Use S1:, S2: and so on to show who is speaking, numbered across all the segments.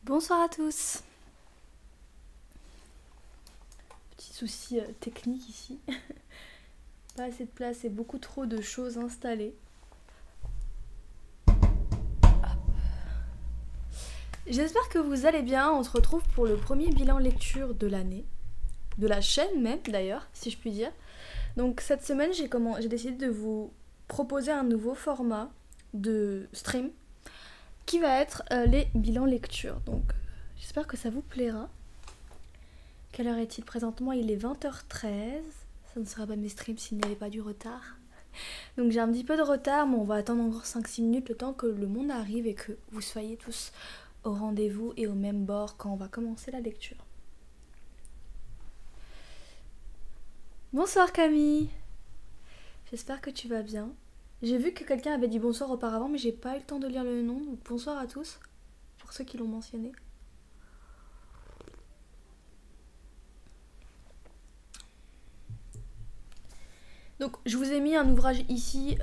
S1: Bonsoir à tous. Petit souci technique ici. Pas assez de place et beaucoup trop de choses installées. J'espère que vous allez bien. On se retrouve pour le premier bilan lecture de l'année. De la chaîne même d'ailleurs, si je puis dire. Donc cette semaine, j'ai décidé de vous proposer un nouveau format de stream qui va être les bilans lecture. Donc j'espère que ça vous plaira. Quelle heure est-il présentement? Il est 20h13. Ça ne sera pas mes streams s'il n'y avait pas du retard. Donc j'ai un petit peu de retard, mais on va attendre encore 5-6 minutes le temps que le monde arrive et que vous soyez tous au rendez-vous et au même bord quand on va commencer la lecture. Bonsoir Camille. J'espère que tu vas bien. J'ai vu que quelqu'un avait dit bonsoir auparavant, mais j'ai pas eu le temps de lire le nom. Donc bonsoir à tous, pour ceux qui l'ont mentionné. Donc je vous ai mis un ouvrage ici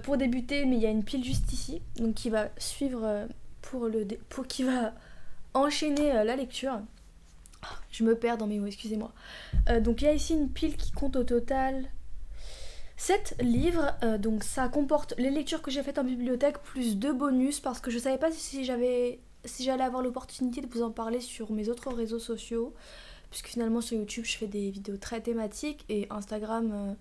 S1: pour débuter, mais il y a une pile juste ici, donc qui va suivre qui va enchaîner la lecture. Je me perds dans mes mots, excusez-moi. Donc il y a ici une pile qui compte au total 7 livres, donc ça comporte les lectures que j'ai faites en bibliothèque plus 2 bonus parce que je savais pas si j'allais avoir l'opportunité de vous en parler sur mes autres réseaux sociaux, puisque finalement sur YouTube je fais des vidéos très thématiques et Instagram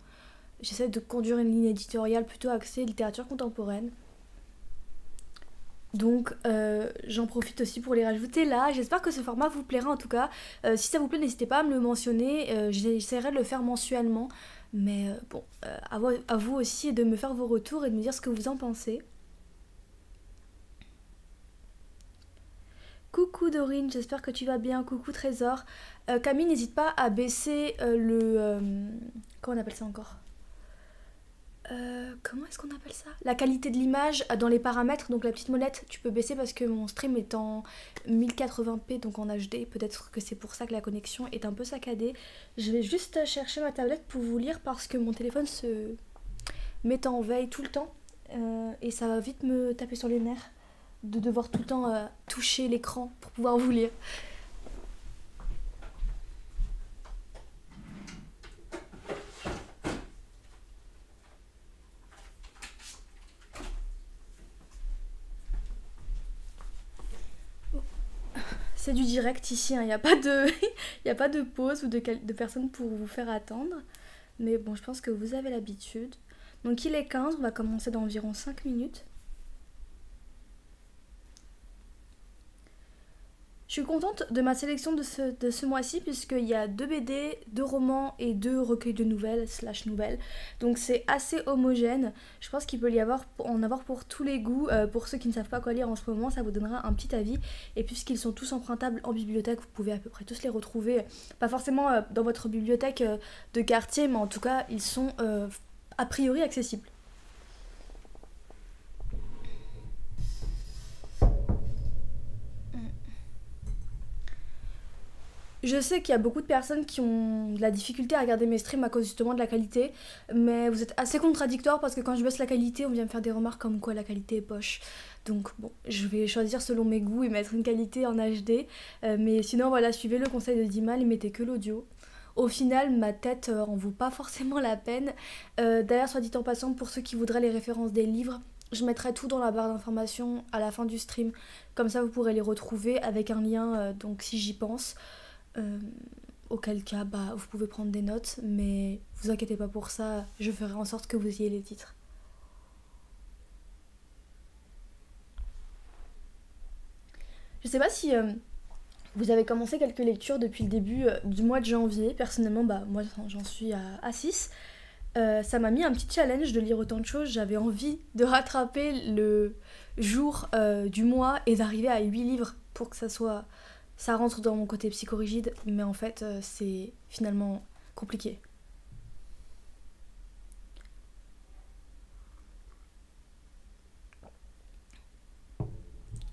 S1: j'essaie de conduire une ligne éditoriale plutôt axée littérature contemporaine. Donc j'en profite aussi pour les rajouter là. J'espère que ce format vous plaira en tout cas. Si ça vous plaît, n'hésitez pas à me le mentionner. J'essaierai de le faire mensuellement. Mais bon, à vous aussi de me faire vos retours et de me dire ce que vous en pensez. Coucou Dorine, j'espère que tu vas bien. Coucou Trésor. Camille, n'hésite pas à baisser comment on appelle ça encore? Comment est-ce qu'on appelle ça? La qualité de l'image dans les paramètres, donc la petite molette, tu peux baisser parce que mon stream est en 1080p, donc en HD. Peut-être que c'est pour ça que la connexion est un peu saccadée. Je vais juste chercher ma tablette pour vous lire parce que mon téléphone se met en veille tout le temps et ça va vite me taper sur les nerfs de devoir tout le temps toucher l'écran pour pouvoir vous lire. C'est du direct ici, il n'y a pas de y a pas de pause ou de personne pour vous faire attendre. Mais bon, je pense que vous avez l'habitude. Donc il est 15, on va commencer dans environ 5 minutes. Je suis contente de ma sélection de ce mois-ci puisqu'il y a 2 BD, 2 romans et 2 recueils de nouvelles / nouvelles. Donc c'est assez homogène. Je pense qu'il peut en avoir pour tous les goûts. Pour ceux qui ne savent pas quoi lire en ce moment, ça vous donnera un petit avis. Et puisqu'ils sont tous empruntables en bibliothèque, vous pouvez à peu près tous les retrouver. Pas forcément dans votre bibliothèque de quartier, mais en tout cas, ils sont a priori accessibles. Je sais qu'il y a beaucoup de personnes qui ont de la difficulté à regarder mes streams à cause justement de la qualité, mais vous êtes assez contradictoire parce que quand je baisse la qualité, on vient me faire des remarques comme quoi la qualité est poche. Donc bon, je vais choisir selon mes goûts et mettre une qualité en HD, mais sinon voilà, suivez le conseil de Dimal et mettez que l'audio. Au final, ma tête en vaut pas forcément la peine. D'ailleurs, soit dit en passant, pour ceux qui voudraient les références des livres, je mettrai tout dans la barre d'informations à la fin du stream. Comme ça, vous pourrez les retrouver avec un lien, donc si j'y pense. Euh, Auquel cas, bah, vous pouvez prendre des notes, mais vous inquiétez pas pour ça, je ferai en sorte que vous ayez les titres. Je sais pas si vous avez commencé quelques lectures depuis le début du mois de janvier. Personnellement, bah, moi j'en suis à 6. Ça m'a mis un petit challenge de lire autant de choses. J'avais envie de rattraper le jour du mois et d'arriver à 8 livres pour que ça rentre dans mon côté psychorigide, mais en fait c'est finalement compliqué.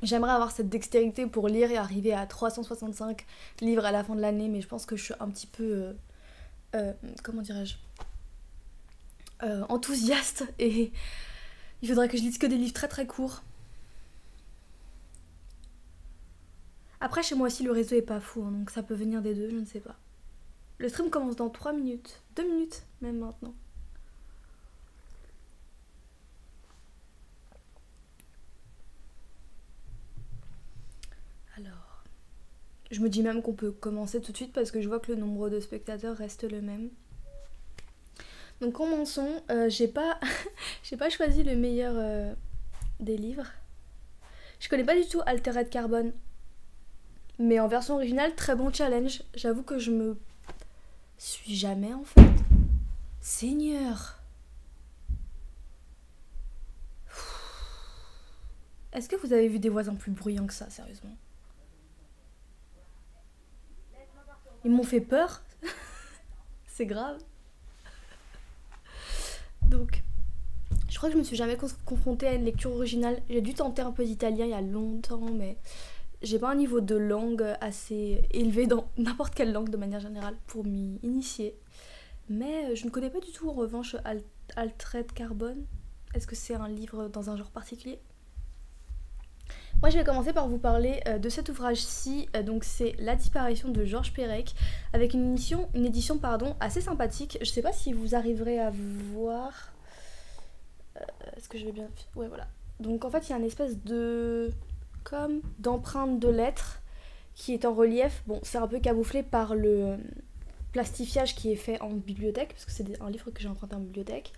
S1: J'aimerais avoir cette dextérité pour lire et arriver à 365 livres à la fin de l'année, mais je pense que je suis un petit peu, comment dirais-je, enthousiaste et il faudrait que je lise que des livres très très courts. Après, chez moi aussi, le réseau est pas fou, hein, donc ça peut venir des deux, je ne sais pas. Le stream commence dans 3 minutes. 2 minutes, même maintenant. Alors, je me dis même qu'on peut commencer tout de suite parce que je vois que le nombre de spectateurs reste le même. Donc commençons. J'ai pas, j'ai pas choisi le meilleur des livres. Je connais pas du tout Altered Carbon. Mais en version originale, très bon challenge. J'avoue que je me suis jamais en fait. Seigneur. Est-ce que vous avez vu des voisins plus bruyants que ça, sérieusement? Ils m'ont fait peur. C'est grave. Donc, je crois que je me suis jamais confrontée à une lecture originale. J'ai dû tenter un peu d'italien il y a longtemps, mais j'ai pas un niveau de langue assez élevé dans n'importe quelle langue de manière générale pour m'y initier. Mais je ne connais pas du tout en revanche Altered Carbon. Est-ce que c'est un livre dans un genre particulier? Moi je vais commencer par vous parler de cet ouvrage-ci, donc c'est La disparition de Georges Perec, avec une édition assez sympathique. Je sais pas si vous arriverez à voir. Est-ce que je vais bien. Ouais, voilà. Donc en fait il y a une espèce de. Comme d'empreinte de lettres qui est en relief. Bon, c'est un peu camouflé par le plastifiage qui est fait en bibliothèque, parce que c'est un livre que j'ai emprunté en bibliothèque.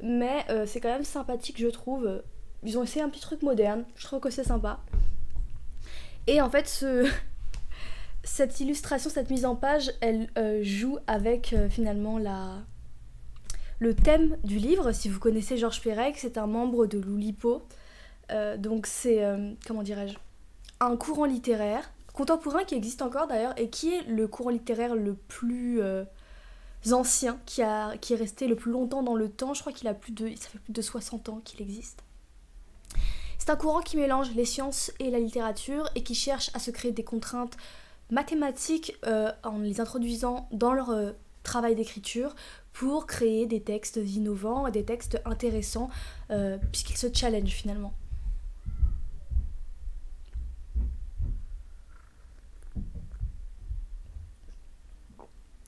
S1: Mais c'est quand même sympathique, je trouve. Ils ont essayé un petit truc moderne, je trouve que c'est sympa. Et en fait, cette illustration, cette mise en page, elle joue avec finalement le thème du livre. Si vous connaissez Georges Perec, c'est un membre de l'Oulipo. Donc c'est, comment dirais-je, un courant littéraire contemporain qui existe encore d'ailleurs, et qui est le courant littéraire le plus ancien, qui est resté le plus longtemps dans le temps. Je crois ça fait plus de 60 ans qu'il existe. C'est un courant qui mélange les sciences et la littérature et qui cherche à se créer des contraintes mathématiques en les introduisant dans leur travail d'écriture pour créer des textes innovants et des textes intéressants puisqu'ils se challengent finalement.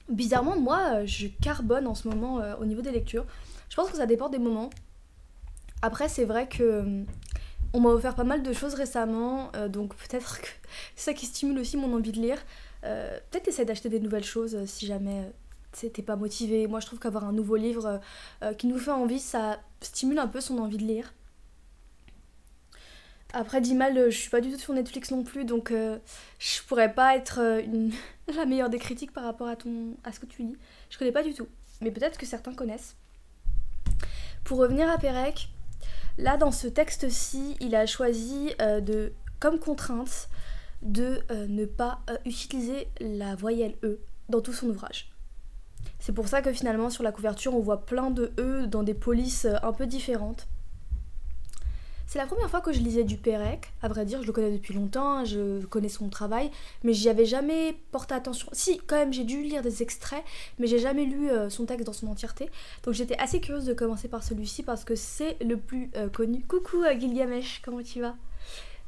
S1: Bizarrement, moi, je carbone en ce moment au niveau des lectures. Je pense que ça dépend des moments. Après, c'est vrai que on m'a offert pas mal de choses récemment, donc peut-être que c'est ça qui stimule aussi mon envie de lire. Peut-être essayer d'acheter des nouvelles choses si jamais t'es pas motivé. Moi je trouve qu'avoir un nouveau livre qui nous fait envie, ça stimule un peu son envie de lire. Après, dis mal, je suis pas du tout sur Netflix non plus, donc je pourrais pas être la meilleure des critiques par rapport à ce que tu lis. Je connais pas du tout, mais peut-être que certains connaissent. Pour revenir à Perec, là, dans ce texte-ci, il a choisi comme contrainte de ne pas utiliser la voyelle E dans tout son ouvrage. C'est pour ça que finalement, sur la couverture, on voit plein de E dans des polices un peu différentes. C'est la première fois que je lisais du Perec, à vrai dire, je le connais depuis longtemps, je connais son travail, mais j'y avais jamais porté attention. Si, quand même, j'ai dû lire des extraits, mais j'ai jamais lu son texte dans son entièreté. Donc j'étais assez curieuse de commencer par celui-ci parce que c'est le plus connu. Coucou Gilgamesh, comment tu vas?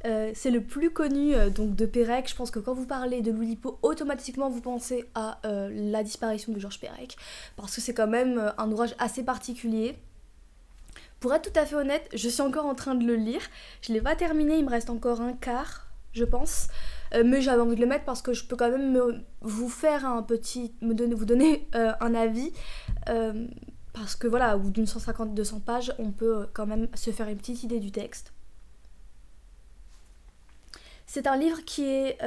S1: C'est le plus connu donc de Perec. Je pense que quand vous parlez de l'Oulipo, automatiquement vous pensez à La disparition de Georges Perec, parce que c'est quand même un ouvrage assez particulier. Pour être tout à fait honnête, je suis encore en train de le lire. Je ne l'ai pas terminé, il me reste encore un quart, je pense. Mais j'avais envie de le mettre parce que je peux quand même vous donner un avis. Parce que voilà, au bout d'une 150-200 pages, on peut quand même se faire une petite idée du texte. C'est un livre qui est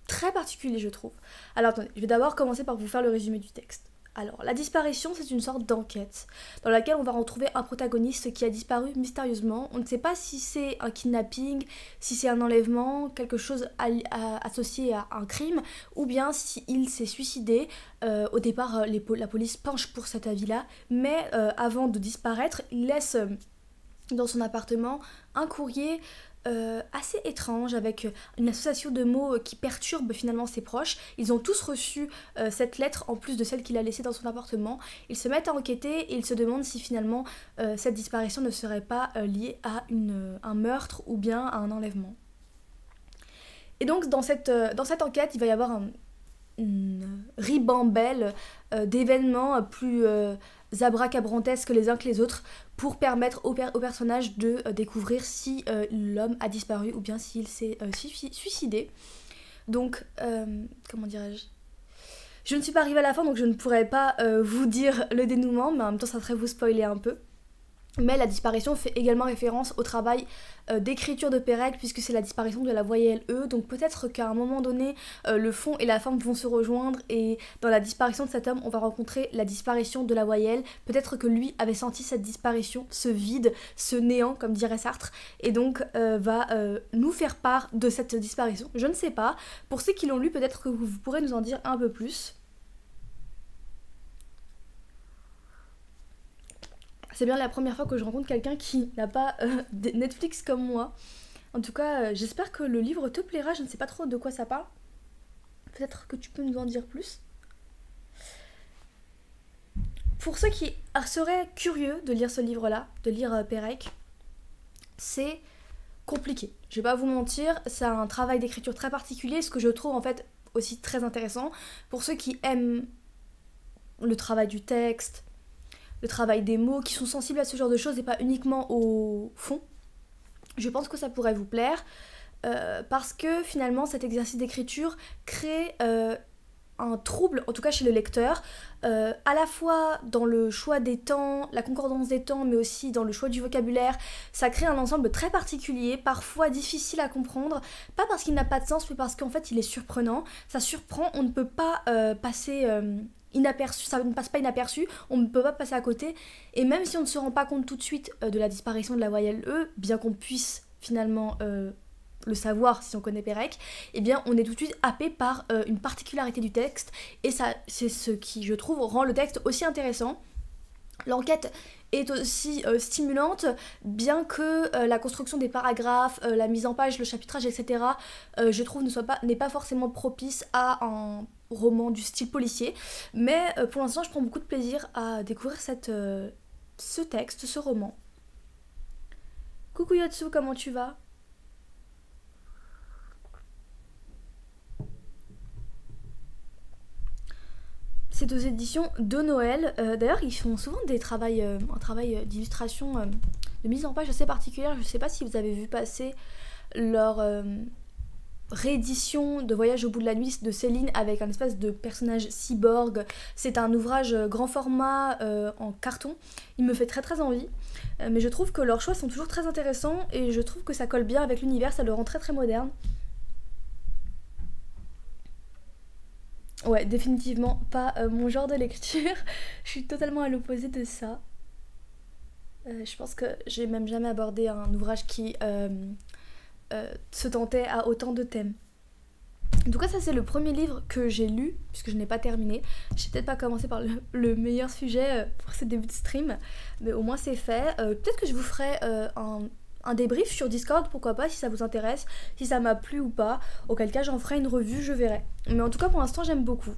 S1: très particulier, je trouve. Alors attendez, je vais d'abord commencer par vous faire le résumé du texte. Alors, La disparition, c'est une sorte d'enquête dans laquelle on va retrouver un protagoniste qui a disparu mystérieusement. On ne sait pas si c'est un kidnapping, si c'est un enlèvement, quelque chose associé à un crime, ou bien s'il s'est suicidé. Au départ, la police penche pour cet avis-là, mais avant de disparaître, il laisse dans son appartement un courrier assez étrange, avec une association de mots qui perturbe finalement ses proches. Ils ont tous reçu cette lettre en plus de celle qu'il a laissée dans son appartement. Ils se mettent à enquêter et ils se demandent si finalement cette disparition ne serait pas liée à un meurtre ou bien à un enlèvement. Et donc dans cette enquête, il va y avoir une ribambelle d'événements plus abracadabrantesques les uns que les autres pour permettre au personnage de découvrir si l'homme a disparu ou bien s'il s'est suicidé. Donc, comment dirais-je, je ne suis pas arrivée à la fin, donc je ne pourrais pas vous dire le dénouement, mais en même temps ça serait vous spoiler un peu. Mais la disparition fait également référence au travail d'écriture de Perec, puisque c'est la disparition de la voyelle E, donc peut-être qu'à un moment donné, le fond et la forme vont se rejoindre, et dans la disparition de cet homme, on va rencontrer la disparition de la voyelle. Peut-être que lui avait senti cette disparition, ce vide, ce néant, comme dirait Sartre, et donc va nous faire part de cette disparition. Je ne sais pas. Pour ceux qui l'ont lu, peut-être que vous pourrez nous en dire un peu plus. C'est bien la première fois que je rencontre quelqu'un qui n'a pas Netflix comme moi. En tout cas, j'espère que le livre te plaira. Je ne sais pas trop de quoi ça parle. Peut-être que tu peux nous en dire plus. Pour ceux qui seraient curieux de lire ce livre-là, de lire Perec, c'est compliqué. Je vais pas vous mentir, c'est un travail d'écriture très particulier, ce que je trouve en fait aussi très intéressant. Pour ceux qui aiment le travail du texte, le travail des mots, qui sont sensibles à ce genre de choses et pas uniquement au fond, je pense que ça pourrait vous plaire, parce que finalement cet exercice d'écriture crée un trouble, en tout cas chez le lecteur, à la fois dans le choix des temps, la concordance des temps, mais aussi dans le choix du vocabulaire. Ça crée un ensemble très particulier, parfois difficile à comprendre, pas parce qu'il n'a pas de sens, mais parce qu'en fait il est surprenant. Ça surprend, on ne peut pas passer inaperçu, ça ne passe pas inaperçu, on ne peut pas passer à côté, et même si on ne se rend pas compte tout de suite de la disparition de la voyelle E, bien qu'on puisse finalement le savoir si on connaît Perec, eh bien on est tout de suite happé par une particularité du texte, et ça c'est ce qui, je trouve, rend le texte aussi intéressant. L'enquête est aussi stimulante, bien que la construction des paragraphes, la mise en page, le chapitrage, etc., je trouve n'est pas forcément propice à un roman du style policier, mais pour l'instant je prends beaucoup de plaisir à découvrir ce texte, ce roman. Coucou Yotsu, comment tu vas ? C'est aux éditions de Noël. D'ailleurs, ils font souvent un travail d'illustration, de mise en page assez particulière. Je ne sais pas si vous avez vu passer leur réédition de Voyage au bout de la nuit de Céline avec un espèce de personnage cyborg. C'est un ouvrage grand format en carton. Il me fait très très envie. Mais je trouve que leurs choix sont toujours très intéressants et je trouve que ça colle bien avec l'univers, ça le rend très très moderne. Ouais, définitivement pas mon genre de lecture. Je suis totalement à l'opposé de ça. Je pense que j'ai même jamais abordé un ouvrage qui se tentait à autant de thèmes. En tout cas, ça c'est le premier livre que j'ai lu, puisque je n'ai pas terminé. Je vais peut-être pas commencer par le meilleur sujet pour ce début de stream, mais au moins c'est fait. Peut-être que je vous ferai un débrief sur Discord, pourquoi pas, si ça vous intéresse, si ça m'a plu ou pas. Auquel cas j'en ferai une revue, je verrai. Mais en tout cas pour l'instant j'aime beaucoup.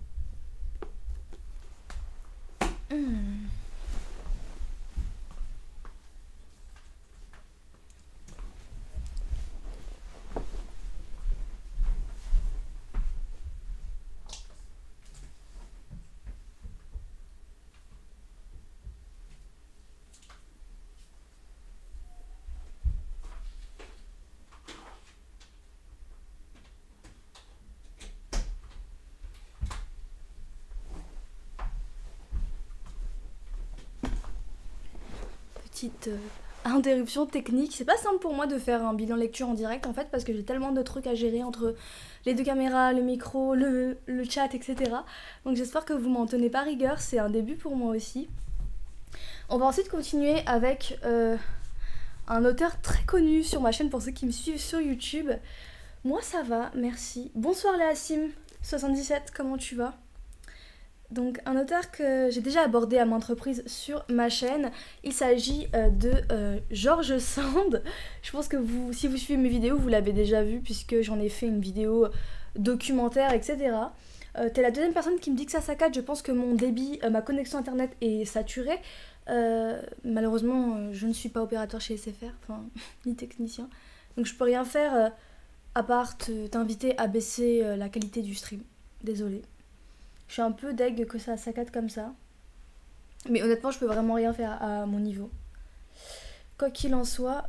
S1: Petite interruption technique. C'est pas simple pour moi de faire un bilan lecture en direct en fait, parce que j'ai tellement de trucs à gérer entre les deux caméras, le micro, le chat, etc. Donc j'espère que vous m'en tenez pas rigueur, c'est un début pour moi aussi. On va ensuite continuer avec un auteur très connu sur ma chaîne pour ceux qui me suivent sur YouTube. Moi ça va, merci. Bonsoir Léasim77, comment tu vas ? Donc un auteur que j'ai déjà abordé à maintes reprises sur ma chaîne, il s'agit de George Sand. Je pense que si vous suivez mes vidéos, vous l'avez déjà vu puisque j'en ai fait une vidéo documentaire, etc. T'es la deuxième personne qui me dit que ça saccade. Je pense que mon débit, ma connexion internet est saturée. Malheureusement, je ne suis pas opérateur chez SFR, enfin, ni technicien. Donc je peux rien faire à part t'inviter à baisser la qualité du stream. Désolée. Je suis un peu deg que ça saccade comme ça. Mais honnêtement, je peux vraiment rien faire à mon niveau. Quoi qu'il en soit,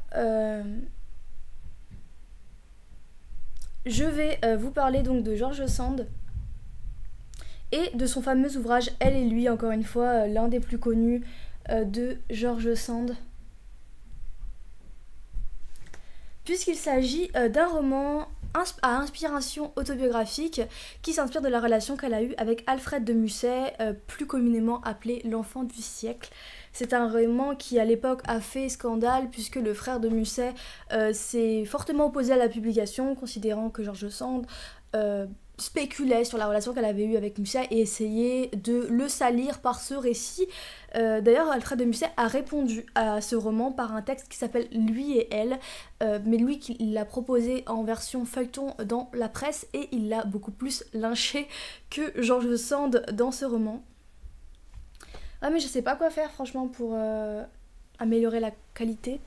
S1: je vais vous parler donc de George Sand et de son fameux ouvrage Elle et lui, encore une fois, l'un des plus connus de George Sand. Puisqu'il s'agit d'un roman à inspiration autobiographique qui s'inspire de la relation qu'elle a eue avec Alfred de Musset, plus communément appelé l'enfant du siècle. C'est un roman qui à l'époque a fait scandale puisque le frère de Musset s'est fortement opposé à la publication, considérant que George Sand spéculait sur la relation qu'elle avait eue avec Musset et essayait de le salir par ce récit. D'ailleurs, Alfred de Musset a répondu à ce roman par un texte qui s'appelle Lui et elle, mais lui il l'a proposé en version feuilleton dans la presse et il l'a beaucoup plus lynché que George Sand dans ce roman. Ah mais je sais pas quoi faire franchement pour améliorer la qualité.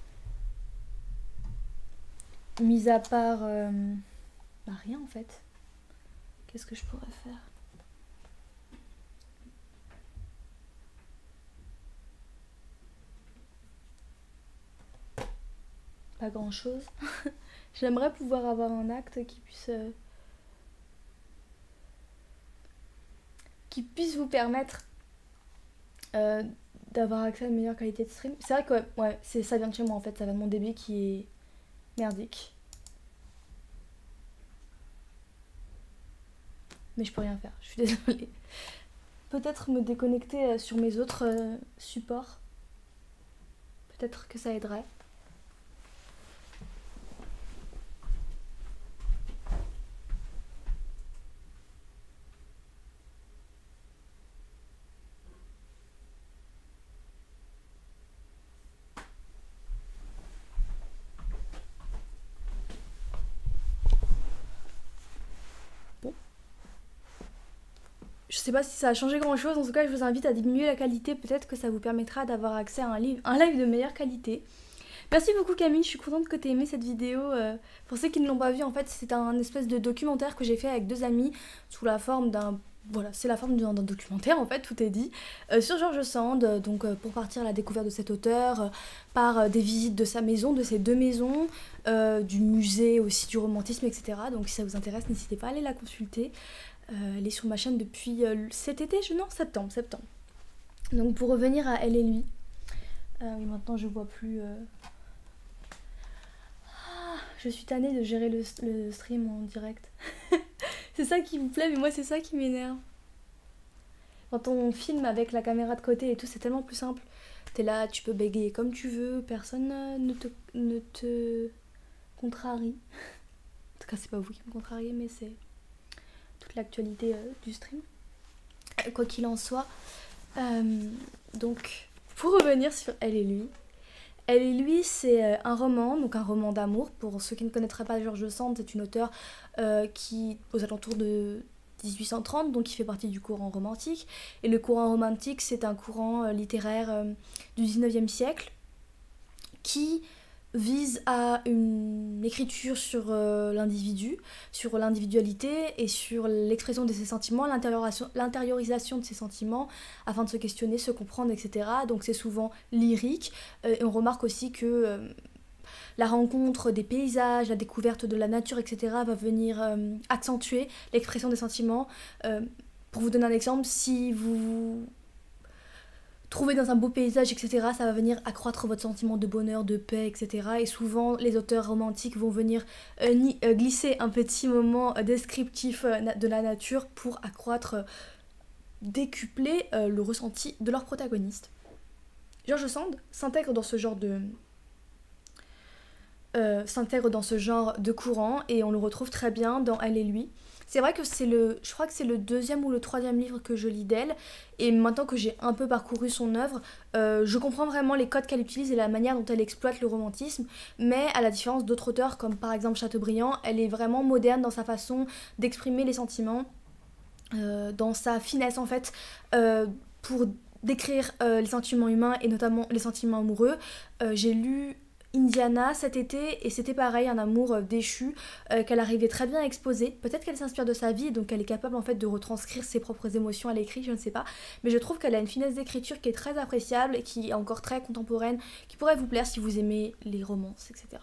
S1: Mis à part... bah rien en fait. Qu'est-ce que je pourrais faire? Pas grand chose. J'aimerais pouvoir avoir un acte qui puisse vous permettre d'avoir accès à une meilleure qualité de stream. C'est vrai que ouais, ça vient de chez moi en fait, ça vient de mon débit qui est merdique. Mais je peux rien faire, je suis désolée. Peut-être me déconnecter sur mes autres supports. Peut-être que ça aiderait. Je sais pas si ça a changé grand chose, en tout cas je vous invite à diminuer la qualité, peut-être que ça vous permettra d'avoir accès à un live de meilleure qualité. Merci beaucoup Camille, je suis contente que tu aies aimé cette vidéo. Pour ceux qui ne l'ont pas vu, en fait c'est un espèce de documentaire que j'ai fait avec 2 amis sous la forme d'un... Voilà, c'est la forme d'un documentaire en fait, tout est dit, sur George Sand, donc pour partir à la découverte de cet auteur, par des visites de sa maison, de ses 2 maisons, du musée aussi du romantisme, etc. Donc si ça vous intéresse, n'hésitez pas à aller la consulter. Elle est sur ma chaîne depuis cet été, non, septembre. Donc pour revenir à Elle et lui, oui maintenant je vois plus... je suis tannée de gérer le stream en direct. C'est ça qui vous plaît, mais moi c'est ça qui m'énerve. Quand on filme avec la caméra de côté et tout, c'est tellement plus simple. T'es là, tu peux bégayer comme tu veux, personne ne te contrarie. En tout cas c'est pas vous qui me contrariez, mais c'est toute l'actualité du stream. Quoi qu'il en soit, donc pour revenir sur Elle et lui, Elle et lui, c'est un roman, donc un roman d'amour. Pour ceux qui ne connaîtraient pas George Sand, c'est une auteure qui, aux alentours de 1830, donc qui fait partie du courant romantique. Et le courant romantique, c'est un courant littéraire du 19e siècle qui vise à une écriture sur l'individu, sur l'individualité et sur l'expression de ses sentiments, l'intériorisation de ses sentiments afin de se questionner, se comprendre, etc. Donc c'est souvent lyrique et on remarque aussi que la rencontre des paysages, la découverte de la nature, etc. va venir accentuer l'expression des sentiments. Pour vous donner un exemple, si vous trouver dans un beau paysage, etc., ça va venir accroître votre sentiment de bonheur, de paix, etc. Et souvent, les auteurs romantiques vont venir glisser un petit moment descriptif de la nature pour accroître, décupler le ressenti de leur protagoniste. George Sand s'intègre dans ce genre de courant et on le retrouve très bien dans Elle et lui. C'est vrai que je crois que c'est le 2e ou le 3e livre que je lis d'elle, et maintenant que j'ai un peu parcouru son œuvre, je comprends vraiment les codes qu'elle utilise et la manière dont elle exploite le romantisme, mais à la différence d'autres auteurs comme par exemple Chateaubriand, elle est vraiment moderne dans sa façon d'exprimer les sentiments, dans sa finesse en fait, pour décrire les sentiments humains et notamment les sentiments amoureux. J'ai lu Indiana cet été et c'était pareil, un amour déchu qu'elle arrivait très bien à exposer. Peut-être qu'elle s'inspire de sa vie donc elle est capable en fait de retranscrire ses propres émotions à l'écrit, je ne sais pas. Mais je trouve qu'elle a une finesse d'écriture qui est très appréciable et qui est encore très contemporaine, qui pourrait vous plaire si vous aimez les romances, etc.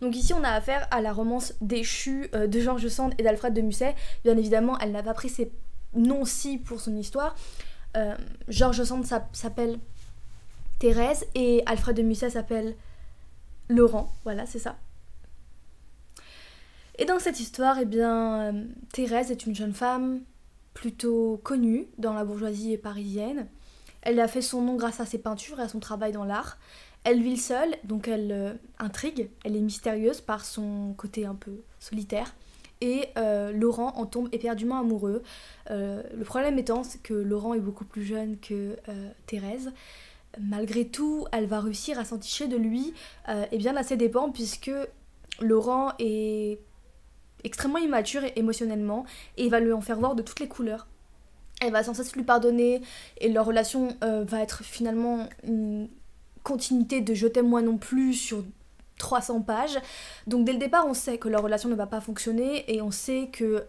S1: Donc ici on a affaire à la romance déchue de George Sand et d'Alfred de Musset. Bien évidemment elle n'a pas pris ses noms-ci pour son histoire. George Sand s'appelle Thérèse et Alfred de Musset s'appelle Laurent, voilà c'est ça. Et dans cette histoire, eh bien, Thérèse est une jeune femme plutôt connue dans la bourgeoisie parisienne. Elle a fait son nom grâce à ses peintures et à son travail dans l'art. Elle vit seule, donc elle intrigue, elle est mystérieuse par son côté un peu solitaire. Et Laurent en tombe éperdument amoureux. Le problème étant que Laurent est beaucoup plus jeune que Thérèse. Malgré tout, elle va réussir à s'enticher de lui, et bien à ses dépens, puisque Laurent est extrêmement immature émotionnellement, et il va lui en faire voir de toutes les couleurs. Elle va sans cesse lui pardonner, et leur relation va être finalement une continuité de Je t'aime moi non plus sur 300 pages. Donc dès le départ, on sait que leur relation ne va pas fonctionner, et on sait que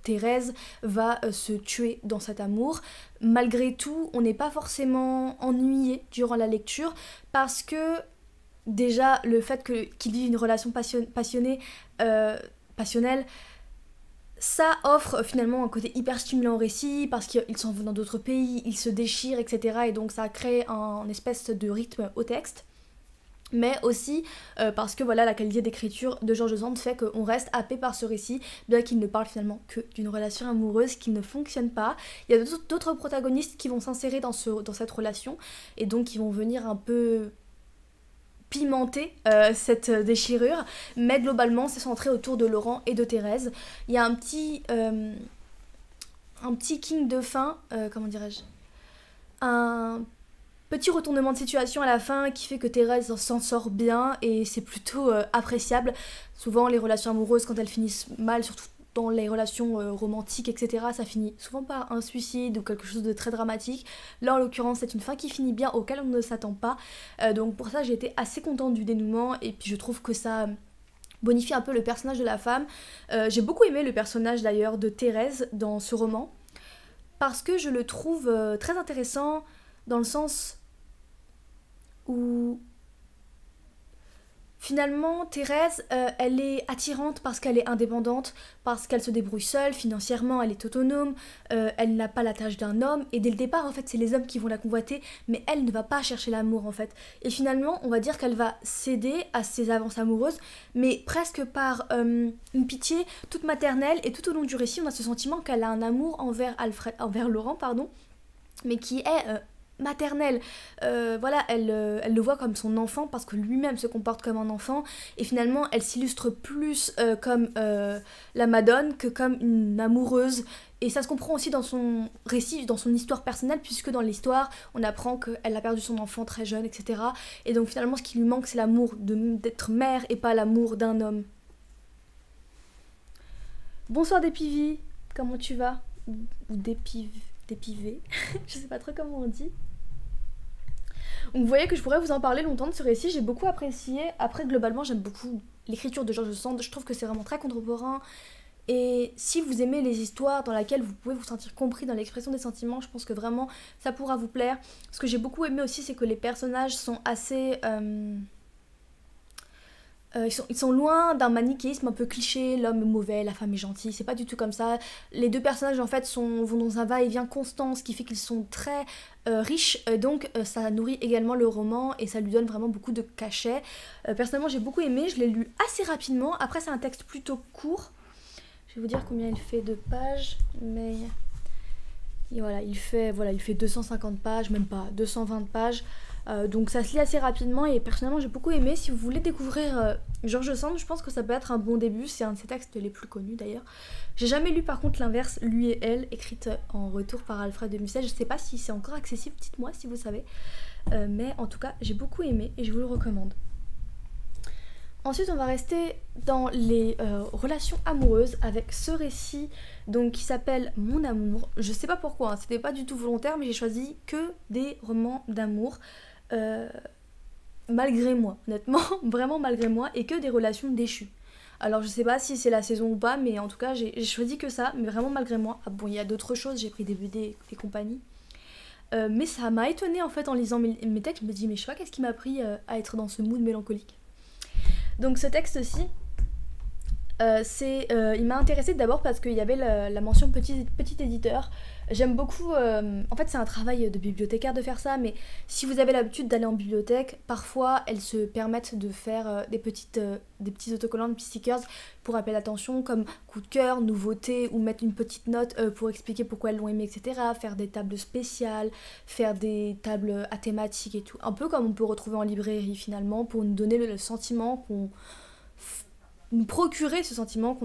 S1: Thérèse va se tuer dans cet amour. Malgré tout, on n'est pas forcément ennuyé durant la lecture parce que déjà le fait qu'ils vivent une relation passionnelle, ça offre finalement un côté hyper stimulant au récit parce qu'ils s'en vont dans d'autres pays, ils se déchirent, etc. Et donc ça crée un espèce de rythme au texte. Mais aussi parce que voilà, la qualité d'écriture de George Sand fait qu'on reste happé par ce récit, bien qu'il ne parle finalement que d'une relation amoureuse qui ne fonctionne pas. Il y a d'autres protagonistes qui vont s'insérer dans cette relation, et donc qui vont venir un peu pimenter cette déchirure, mais globalement c'est centré autour de Laurent et de Thérèse. Il y a un petit king de fin, comment dirais-je, un petit retournement de situation à la fin qui fait que Thérèse s'en sort bien et c'est plutôt appréciable. Souvent les relations amoureuses, quand elles finissent mal, surtout dans les relations romantiques, etc., ça finit souvent par un suicide ou quelque chose de très dramatique. Là en l'occurrence c'est une fin qui finit bien, auquel on ne s'attend pas. Donc pour ça j'ai été assez contente du dénouement, et puis je trouve que ça bonifie un peu le personnage de la femme. J'ai beaucoup aimé le personnage d'ailleurs de Thérèse dans ce roman, parce que je le trouve très intéressant dans le sens où finalement Thérèse elle est attirante parce qu'elle est indépendante, parce qu'elle se débrouille seule, financièrement elle est autonome, elle n'a pas la tâche d'un homme, et dès le départ en fait c'est les hommes qui vont la convoiter, mais elle ne va pas chercher l'amour en fait. Et finalement on va dire qu'elle va céder à ses avances amoureuses, mais presque par une pitié toute maternelle, et tout au long du récit on a ce sentiment qu'elle a un amour envers Laurent, mais qui est maternelle. Voilà, elle le voit comme son enfant parce que lui-même se comporte comme un enfant, et finalement elle s'illustre plus comme la Madone que comme une amoureuse, et ça se comprend aussi dans son récit, dans son histoire personnelle, puisque dans l'histoire on apprend qu'elle a perdu son enfant très jeune, etc. Et donc finalement ce qui lui manque c'est l'amour d'être mère et pas l'amour d'un homme. Bonsoir Dépivi, comment tu vas? Ou Dépivé, je sais pas trop comment on dit. Donc vous voyez que je pourrais vous en parler longtemps de ce récit, j'ai beaucoup apprécié. Après globalement j'aime beaucoup l'écriture de George Sand, je trouve que c'est vraiment très contemporain. Et si vous aimez les histoires dans lesquelles vous pouvez vous sentir compris dans l'expression des sentiments, je pense que vraiment ça pourra vous plaire. Ce que j'ai beaucoup aimé aussi c'est que les personnages sont assez... ils sont loin d'un manichéisme un peu cliché, l'homme est mauvais, la femme est gentille, c'est pas du tout comme ça. Les deux personnages en fait vont dans un va-et-vient constant, ce qui fait qu'ils sont très riches, donc ça nourrit également le roman et ça lui donne vraiment beaucoup de cachet. Personnellement j'ai beaucoup aimé, je l'ai lu assez rapidement, après c'est un texte plutôt court, je vais vous dire combien il fait de pages, mais et voilà, il fait 250 pages, même pas, 220 pages. Donc ça se lit assez rapidement et personnellement j'ai beaucoup aimé. Si vous voulez découvrir George Sand, je pense que ça peut être un bon début, c'est un de ses textes les plus connus d'ailleurs. J'ai jamais lu par contre l'inverse, Lui et elle, écrite en retour par Alfred de Musset. Je sais pas si c'est encore accessible, dites-moi si vous savez. Mais en tout cas j'ai beaucoup aimé et je vous le recommande. Ensuite on va rester dans les relations amoureuses avec ce récit donc, qui s'appelle Mon amour. Je sais pas pourquoi, hein, c'était pas du tout volontaire, mais j'ai choisi que des romans d'amour. malgré moi, honnêtement, vraiment malgré moi, et que des relations déchues. Alors je sais pas si c'est la saison ou pas, mais en tout cas j'ai choisi que ça, mais vraiment malgré moi. Ah bon, il y a d'autres choses, j'ai pris des BD et compagnie. Mais ça m'a étonnée en fait en lisant mes textes, je me dis mais je sais pas qu'est-ce qui m'a pris à être dans ce mood mélancolique. Donc ce texte-ci, il m'a intéressée d'abord parce qu'il y avait la mention petit éditeur. J'aime beaucoup, en fait c'est un travail de bibliothécaire de faire ça, mais si vous avez l'habitude d'aller en bibliothèque, parfois elles se permettent de faire des petits autocollants, des petits stickers pour appeler l'attention, comme coup de cœur, nouveauté, ou mettre une petite note pour expliquer pourquoi elles l'ont aimé, etc. Faire des tables spéciales, faire des tables à thématique et tout. Un peu comme on peut retrouver en librairie finalement, pour nous donner le sentiment nous procurer ce sentiment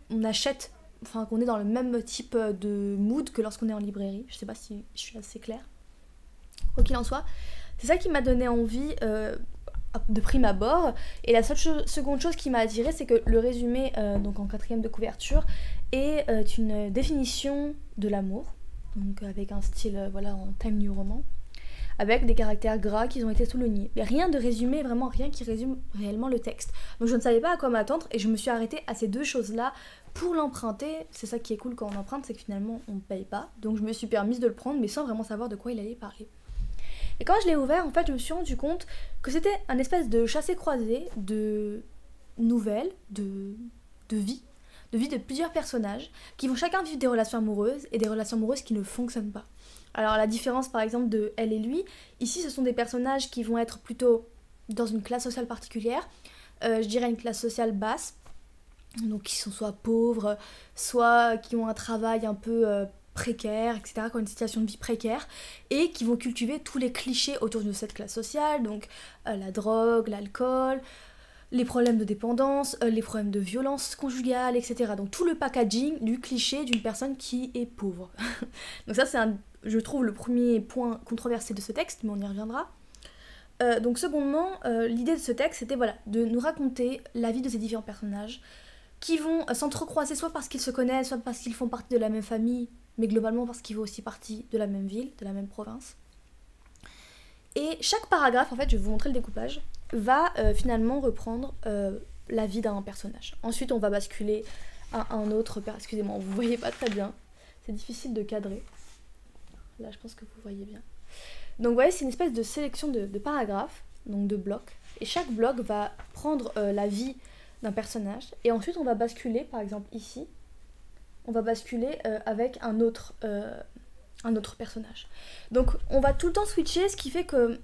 S1: on achète, enfin qu'on est dans le même type de mood que lorsqu'on est en librairie. Je sais pas si je suis assez claire. Quoi qu'il en soit, c'est ça qui m'a donné envie de prime abord. Et la seconde chose qui m'a attirée, c'est que le résumé, donc en quatrième de couverture, est une définition de l'amour, donc avec un style voilà en Time New Roman, avec des caractères gras qui ont été soulignés. Mais rien de résumé, vraiment rien qui résume réellement le texte. Donc je ne savais pas à quoi m'attendre et je me suis arrêtée à ces deux choses-là pour l'emprunter. C'est ça qui est cool quand on emprunte, c'est que finalement on ne paye pas. Donc je me suis permise de le prendre mais sans vraiment savoir de quoi il allait parler. Et quand je l'ai ouvert, en fait, je me suis rendu compte que c'était un espèce de chassé-croisé de nouvelles, de vie de plusieurs personnages qui vont chacun vivre des relations amoureuses et des relations amoureuses qui ne fonctionnent pas. Alors la différence par exemple de elle et lui, ici ce sont des personnages qui vont être plutôt dans une classe sociale particulière, je dirais une classe sociale basse, donc qui sont soit pauvres, soit qui ont un travail un peu précaire, etc., qui ont une situation de vie précaire, et qui vont cultiver tous les clichés autour de cette classe sociale, donc la drogue, l'alcool, les problèmes de dépendance, les problèmes de violence conjugale, etc. Donc tout le packaging du cliché d'une personne qui est pauvre. Donc ça c'est je trouve le premier point controversé de ce texte, mais on y reviendra. Donc secondement, l'idée de ce texte c'était voilà, de nous raconter la vie de ces différents personnages qui vont s'entrecroiser soit parce qu'ils se connaissent, soit parce qu'ils font partie de la même famille, mais globalement parce qu'ils font aussi partie de la même ville, de la même province. Et chaque paragraphe, en fait, je vais vous montrer le découpage, va finalement reprendre la vie d'un personnage. Ensuite, on va basculer à un autre... Excusez-moi, vous voyez pas très bien. C'est difficile de cadrer. Là, je pense que vous voyez bien. Donc, vous voyez, c'est une espèce de sélection de paragraphes, donc de blocs. Et chaque bloc va prendre la vie d'un personnage. Et ensuite, on va basculer, par exemple ici, on va basculer avec un autre personnage. Donc on va tout le temps switcher, ce qui fait que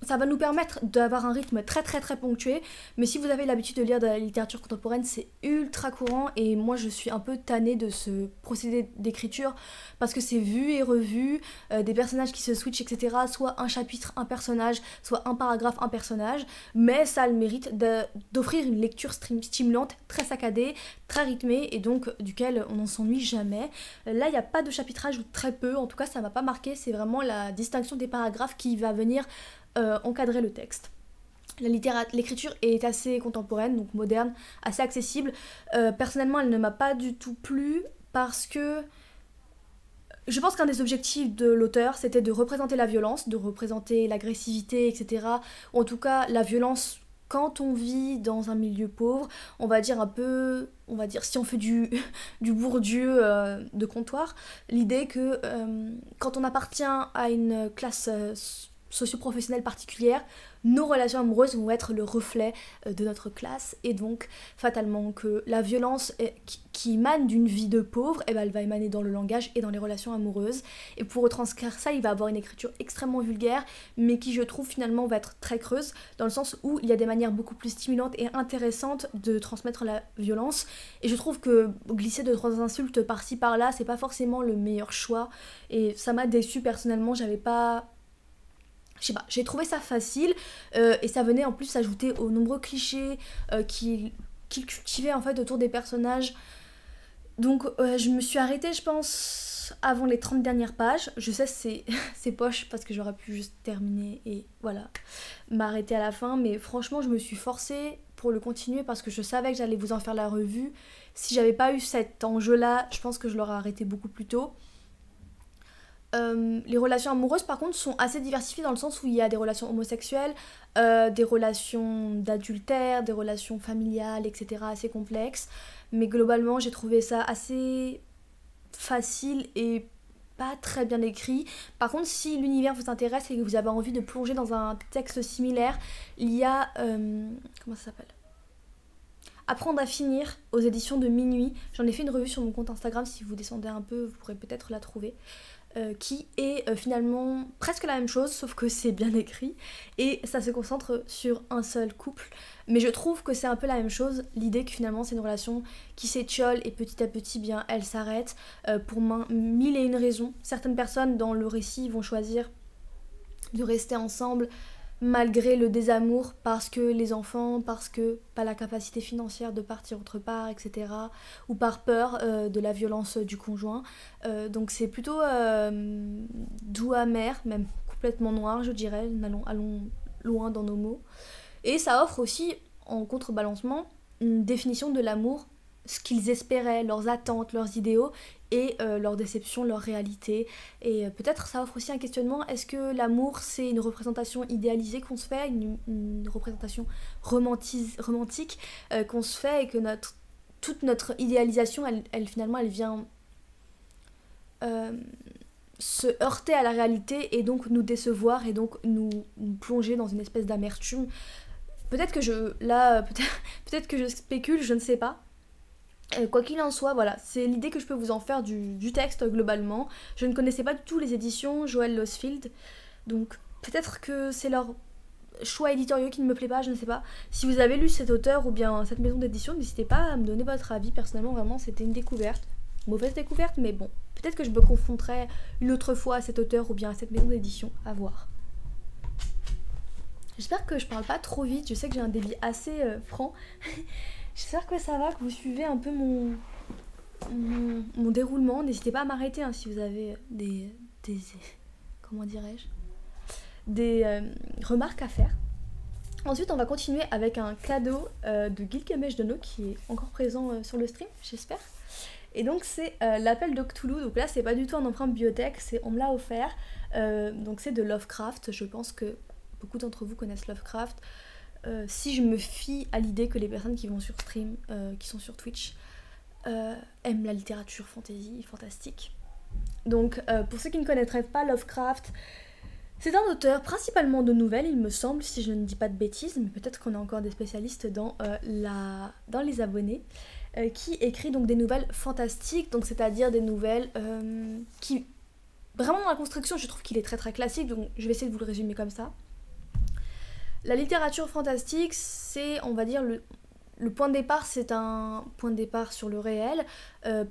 S1: ça va nous permettre d'avoir un rythme très très très ponctué, mais si vous avez l'habitude de lire de la littérature contemporaine, c'est ultra courant et moi je suis un peu tannée de ce procédé d'écriture parce que c'est vu et revu, des personnages qui se switchent, etc. Soit un chapitre, un personnage, soit un paragraphe, un personnage, mais ça a le mérite d'offrir une lecture stimulante, très saccadée, très rythmée et donc duquel on n'en s'ennuie jamais. Là il n'y a pas de chapitrage ou très peu, en tout cas ça m'a pas marqué, c'est vraiment la distinction des paragraphes qui va venir encadrer le texte. L'écriture est assez contemporaine, donc moderne, assez accessible. Personnellement, elle ne m'a pas du tout plu parce que je pense qu'un des objectifs de l'auteur, c'était de représenter la violence, de représenter l'agressivité, etc. Ou en tout cas, la violence quand on vit dans un milieu pauvre, on va dire un peu, si on fait du Bourdieu de comptoir, l'idée que quand on appartient à une classe socio-professionnelle particulière, nos relations amoureuses vont être le reflet de notre classe et donc fatalement que la violence qui émane d'une vie de pauvre, elle va émaner dans le langage et dans les relations amoureuses. Et pour retranscrire ça, il va avoir une écriture extrêmement vulgaire, mais qui je trouve finalement va être très creuse, dans le sens où il y a des manières beaucoup plus stimulantes et intéressantes de transmettre la violence. Et je trouve que glisser 2-3 insultes par-ci par-là, c'est pas forcément le meilleur choix. Et ça m'a déçue personnellement, je sais pas, j'ai trouvé ça facile et ça venait en plus s'ajouter aux nombreux clichés qu'il cultivait en fait autour des personnages. Donc je me suis arrêtée je pense avant les 30 dernières pages. Je sais c'est poche parce que j'aurais pu juste terminer et voilà, m'arrêter à la fin. Mais franchement je me suis forcée pour le continuer parce que je savais que j'allais vous en faire la revue. Si j'avais pas eu cet enjeu là, je pense que je l'aurais arrêté beaucoup plus tôt. Les relations amoureuses par contre sont assez diversifiées dans le sens où il y a des relations homosexuelles, des relations d'adultère, des relations familiales, etc. assez complexes. Mais globalement j'ai trouvé ça assez facile et pas très bien écrit. Par contre si l'univers vous intéresse et que vous avez envie de plonger dans un texte similaire, il y a... comment ça s'appelle ? Apprendre à finir aux éditions de Minuit. J'en ai fait une revue sur mon compte Instagram, si vous descendez un peu vous pourrez peut-être la trouver. Qui est finalement presque la même chose, sauf que c'est bien écrit et ça se concentre sur un seul couple. Mais je trouve que c'est un peu la même chose, l'idée que finalement c'est une relation qui s'étiole et petit à petit bien elle s'arrête pour mille et une raisons. Certaines personnes dans le récit vont choisir de rester ensemble malgré le désamour parce que les enfants, parce que pas la capacité financière de partir autre part, etc. Ou par peur de la violence du conjoint. Donc c'est plutôt doux amer, même complètement noir je dirais, allons loin dans nos mots. Et ça offre aussi en contrebalancement une définition de l'amour, ce qu'ils espéraient, leurs attentes, leurs idéaux et leurs déceptions, leur réalité. Et peut-être ça offre aussi un questionnement, est-ce que l'amour c'est une représentation idéalisée qu'on se fait, une représentation romantique qu'on se fait et que toute notre idéalisation, elle finalement elle vient se heurter à la réalité et donc nous décevoir et donc nous plonger dans une espèce d'amertume. Peut-être que peut-être que je spécule, je ne sais pas. Quoi qu'il en soit, voilà, c'est l'idée que je peux vous en faire du texte globalement. Je ne connaissais pas du tout les éditions Joël Losfield, donc peut-être que c'est leur choix éditoriaux qui ne me plaît pas, je ne sais pas. Si vous avez lu cet auteur ou bien cette maison d'édition, n'hésitez pas à me donner votre avis. Personnellement, vraiment, c'était une découverte. Mauvaise découverte, mais bon, peut-être que je me confronterai une autre fois à cet auteur ou bien à cette maison d'édition, à voir. J'espère que je parle pas trop vite, je sais que j'ai un débit assez franc. J'espère que ça va, que vous suivez un peu mon déroulement. N'hésitez pas à m'arrêter si vous avez des comment dirais-je, des remarques à faire. Ensuite, on va continuer avec un cadeau de Gilgamesh Dono qui est encore présent sur le stream, j'espère. Et donc c'est l'appel de Cthulhu. Donc là, c'est pas du tout un emprunt bibliothèque, on me l'a offert. Donc c'est de Lovecraft. Je pense que beaucoup d'entre vous connaissent Lovecraft. Si je me fie à l'idée que les personnes qui vont sur stream, qui sont sur Twitch, aiment la littérature fantasy, fantastique. Donc pour ceux qui ne connaîtraient pas Lovecraft, c'est un auteur principalement de nouvelles, il me semble, si je ne dis pas de bêtises, mais peut-être qu'on a encore des spécialistes dans les abonnés, qui écrit donc des nouvelles fantastiques, donc c'est-à-dire des nouvelles qui... Vraiment dans la construction, je trouve qu'il est très très classique, donc je vais essayer de vous le résumer comme ça. La littérature fantastique, c'est, on va dire, le point de départ, c'est un point de départ sur le réel,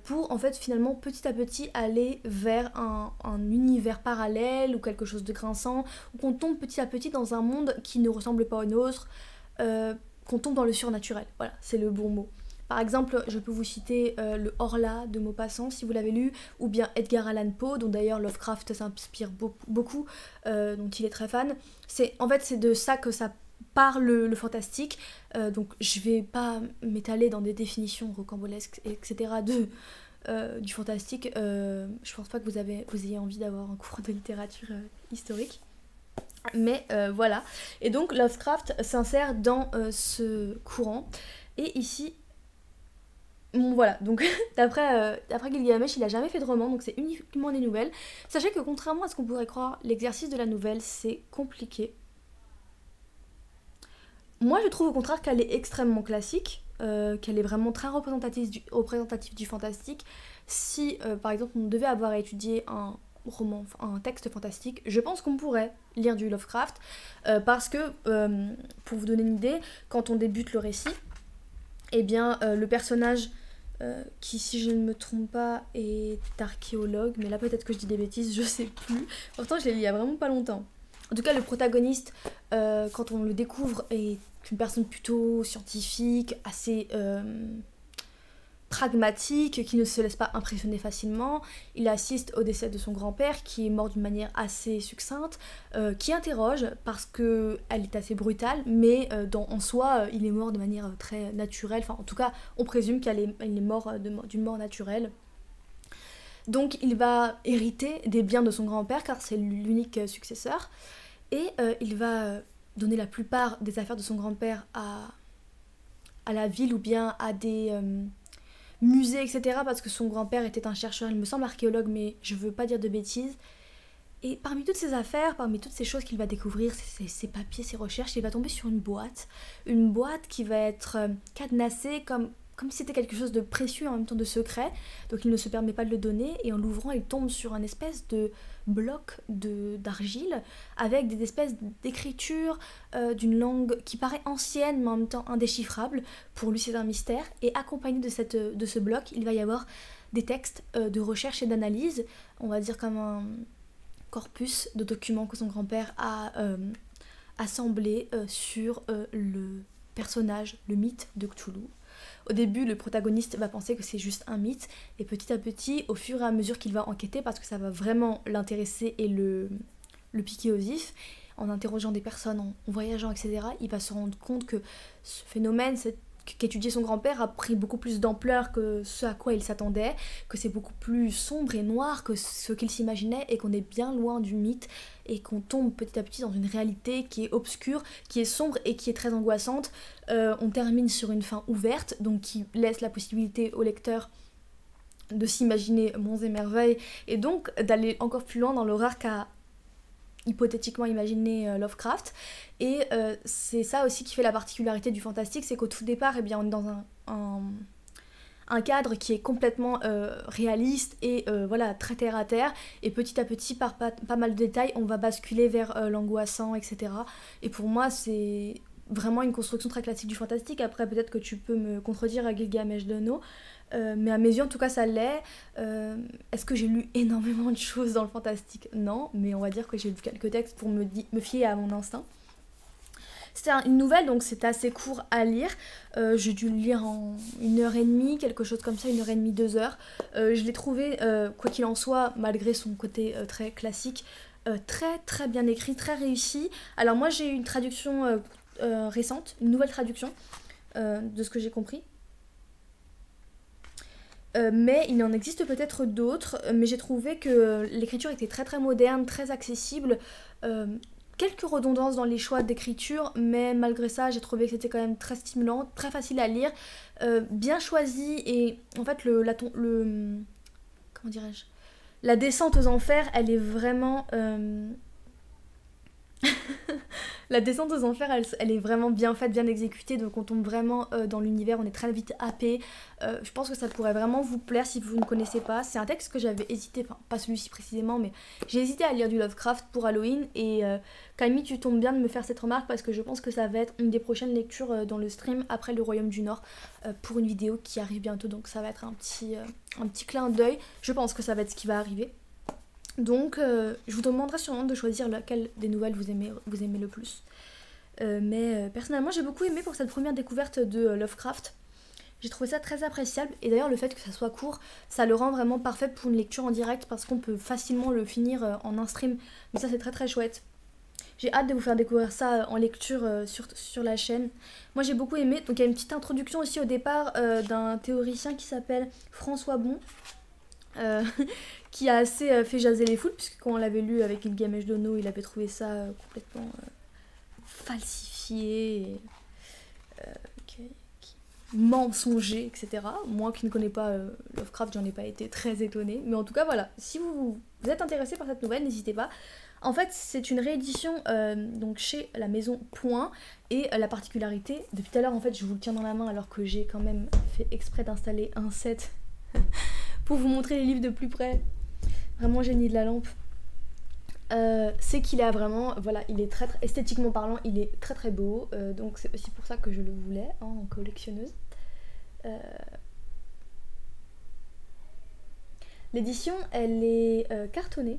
S1: pour en fait finalement petit à petit aller vers un univers parallèle ou quelque chose de grinçant, ou qu'on tombe petit à petit dans un monde qui ne ressemble pas au nôtre, qu'on tombe dans le surnaturel, voilà, c'est le bon mot. Par exemple, je peux vous citer le Horla de Maupassant, si vous l'avez lu, ou bien Edgar Allan Poe, dont d'ailleurs Lovecraft s'inspire beaucoup, dont il est très fan. En fait, c'est de ça que ça parle le fantastique, donc je vais pas m'étaler dans des définitions rocambolesques, etc. Du fantastique. Je pense pas que vous ayez envie d'avoir un cours de littérature historique. Mais voilà. Et donc Lovecraft s'insère dans ce courant. Et ici... Bon voilà, donc d'après Gilgamesh, il a jamais fait de roman, donc c'est uniquement des nouvelles. Sachez que contrairement à ce qu'on pourrait croire, l'exercice de la nouvelle, c'est compliqué. Moi je trouve au contraire qu'elle est extrêmement classique, qu'elle est vraiment très représentative du fantastique. Si par exemple on devait avoir étudié un roman, un texte fantastique, je pense qu'on pourrait lire du Lovecraft, parce que, pour vous donner une idée, quand on débute le récit, eh bien le personnage qui, si je ne me trompe pas, est archéologue, mais là peut-être que je dis des bêtises, je sais plus. Pourtant je l'ai lu il y a vraiment pas longtemps. En tout cas le protagoniste, quand on le découvre, est une personne plutôt scientifique, assez pragmatique, qui ne se laisse pas impressionner facilement. Il assiste au décès de son grand-père, qui est mort d'une manière assez succincte, qui interroge parce qu'elle est assez brutale, mais en soi, il est mort de manière très naturelle. Enfin, en tout cas, on présume qu'il est mort d'une mort naturelle. Donc il va hériter des biens de son grand-père car c'est l'unique successeur. Et il va donner la plupart des affaires de son grand-père à la ville ou bien à des musées, etc. Parce que son grand-père était un chercheur, il me semble archéologue, mais je veux pas dire de bêtises. Et parmi toutes ces affaires, parmi toutes ces choses qu'il va découvrir, ses papiers, ses recherches, il va tomber sur une boîte. Une boîte qui va être cadenassée comme si c'était quelque chose de précieux et en même temps de secret. Donc il ne se permet pas de le donner et en l'ouvrant, il tombe sur un espèce de bloc d'argile avec des espèces d'écritures d'une langue qui paraît ancienne mais en même temps indéchiffrable. Pour lui, c'est un mystère. Et accompagné de ce bloc, il va y avoir des textes de recherche et d'analyse, on va dire comme un corpus de documents que son grand-père a assemblés sur le personnage, le mythe de Cthulhu. Au début, le protagoniste va penser que c'est juste un mythe, et petit à petit, au fur et à mesure qu'il va enquêter, parce que ça va vraiment l'intéresser et le piquer au vif, en interrogeant des personnes, en voyageant, etc., il va se rendre compte que ce phénomène, qu'étudier son grand-père a pris beaucoup plus d'ampleur que ce à quoi il s'attendait, que c'est beaucoup plus sombre et noir que ce qu'il s'imaginait et qu'on est bien loin du mythe et qu'on tombe petit à petit dans une réalité qui est obscure, qui est sombre et qui est très angoissante. On termine sur une fin ouverte, donc qui laisse la possibilité au lecteur de s'imaginer monts et merveilles et donc d'aller encore plus loin dans l'horreur qu'a hypothétiquement imaginer Lovecraft. Et c'est ça aussi qui fait la particularité du fantastique, c'est qu'au tout départ, eh bien, on est dans un cadre qui est complètement réaliste et voilà, très terre à terre, et petit à petit, par pas mal de détails, on va basculer vers l'angoissant, etc. Et pour moi, c'est vraiment une construction très classique du fantastique. Après, peut-être que tu peux me contredire à Gilgamesh de No, mais à mes yeux, en tout cas, ça l'est. Est-ce que j'ai lu énormément de choses dans le fantastique? Non, mais on va dire que j'ai lu quelques textes pour me fier à mon instinct. C'était une nouvelle, donc c'était assez court à lire. J'ai dû le lire en 1h30, quelque chose comme ça, 1h30, 2h. Je l'ai trouvé, quoi qu'il en soit, malgré son côté très classique, très très bien écrit, très réussi. Alors moi j'ai eu une traduction récente, une nouvelle traduction, de ce que j'ai compris. Mais il en existe peut-être d'autres, mais j'ai trouvé que l'écriture était très très moderne, très accessible. Quelques redondances dans les choix d'écriture, mais malgré ça, j'ai trouvé que c'était quand même très stimulant, très facile à lire, bien choisi, et en fait, comment dirais-je, la descente aux enfers, elle est vraiment... La descente aux enfers, elle est vraiment bien faite, bien exécutée, donc on tombe vraiment dans l'univers, on est très vite happé. Je pense que ça pourrait vraiment vous plaire si vous ne connaissez pas. C'est un texte que j'avais hésité, enfin pas celui-ci précisément, mais j'ai hésité à lire du Lovecraft pour Halloween, et Camille, tu tombes bien de me faire cette remarque parce que je pense que ça va être une des prochaines lectures dans le stream après le Royaume du Nord, pour une vidéo qui arrive bientôt, donc ça va être un petit clin d'œil. Je pense que ça va être ce qui va arriver. Donc je vous demanderai sûrement de choisir laquelle des nouvelles vous aimez le plus. Mais personnellement j'ai beaucoup aimé pour cette première découverte de Lovecraft. J'ai trouvé ça très appréciable, et d'ailleurs le fait que ça soit court, ça le rend vraiment parfait pour une lecture en direct parce qu'on peut facilement le finir en un stream. Donc ça c'est très très chouette. J'ai hâte de vous faire découvrir ça en lecture sur la chaîne. Moi j'ai beaucoup aimé. Donc il y a une petite introduction aussi au départ d'un théoricien qui s'appelle François Bon. Qui a assez fait jaser les foules, puisque quand on l'avait lu avec Gilgamesh de No, il avait trouvé ça complètement falsifié, et, mensonger, etc. Moi qui ne connais pas Lovecraft, j'en ai pas été très étonnée. Mais en tout cas, voilà, si vous êtes intéressé par cette nouvelle, n'hésitez pas. En fait, c'est une réédition donc chez la maison Point, et la particularité, depuis tout à l'heure, en fait, je vous le tiens dans la main alors que j'ai quand même fait exprès d'installer un set pour vous montrer les livres de plus près. Vraiment génie de la lampe. C'est qu'il a vraiment, voilà, il est très esthétiquement parlant, il est très très beau, donc c'est aussi pour ça que je le voulais en collectionneuse. L'édition, elle est cartonnée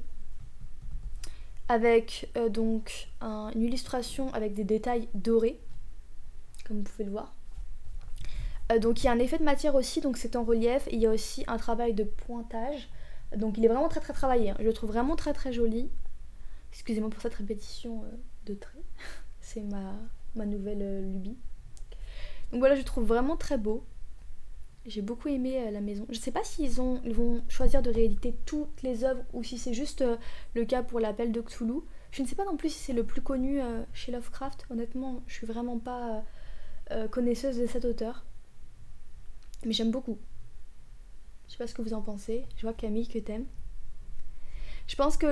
S1: avec donc une illustration avec des détails dorés, comme vous pouvez le voir. Donc il y a un effet de matière aussi, donc c'est en relief, et il y a aussi un travail de pointage, donc il est vraiment très très travaillé, hein. Je le trouve vraiment très très joli. Excusez-moi pour cette répétition de traits, c'est ma nouvelle lubie. Donc voilà, je le trouve vraiment très beau. J'ai beaucoup aimé la maison. Je sais pas ils vont choisir de rééditer toutes les œuvres ou si c'est juste le cas pour l'appel de Cthulhu. Je ne sais pas non plus si c'est le plus connu chez Lovecraft. Honnêtement, je suis vraiment pas connaisseuse de cet auteur. Mais j'aime beaucoup. Je sais pas ce que vous en pensez. Je vois Camille que t'aimes. Je pense que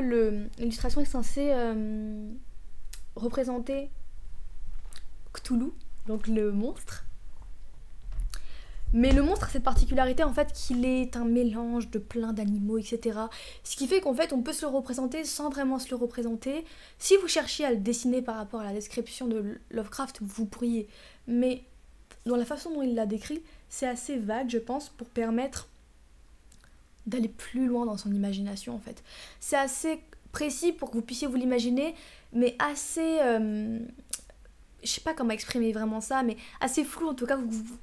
S1: l'illustration est censée représenter Cthulhu, donc le monstre. Mais le monstre a cette particularité en fait qu'il est un mélange de plein d'animaux, etc. Ce qui fait qu'en fait on peut se le représenter sans vraiment se le représenter. Si vous cherchiez à le dessiner par rapport à la description de Lovecraft, vous pourriez. Mais dans la façon dont il l'a décrit, c'est assez vague je pense pour permettre d'aller plus loin dans son imagination en fait. C'est assez précis pour que vous puissiez vous l'imaginer, mais assez... je sais pas comment exprimer vraiment ça, mais assez flou en tout cas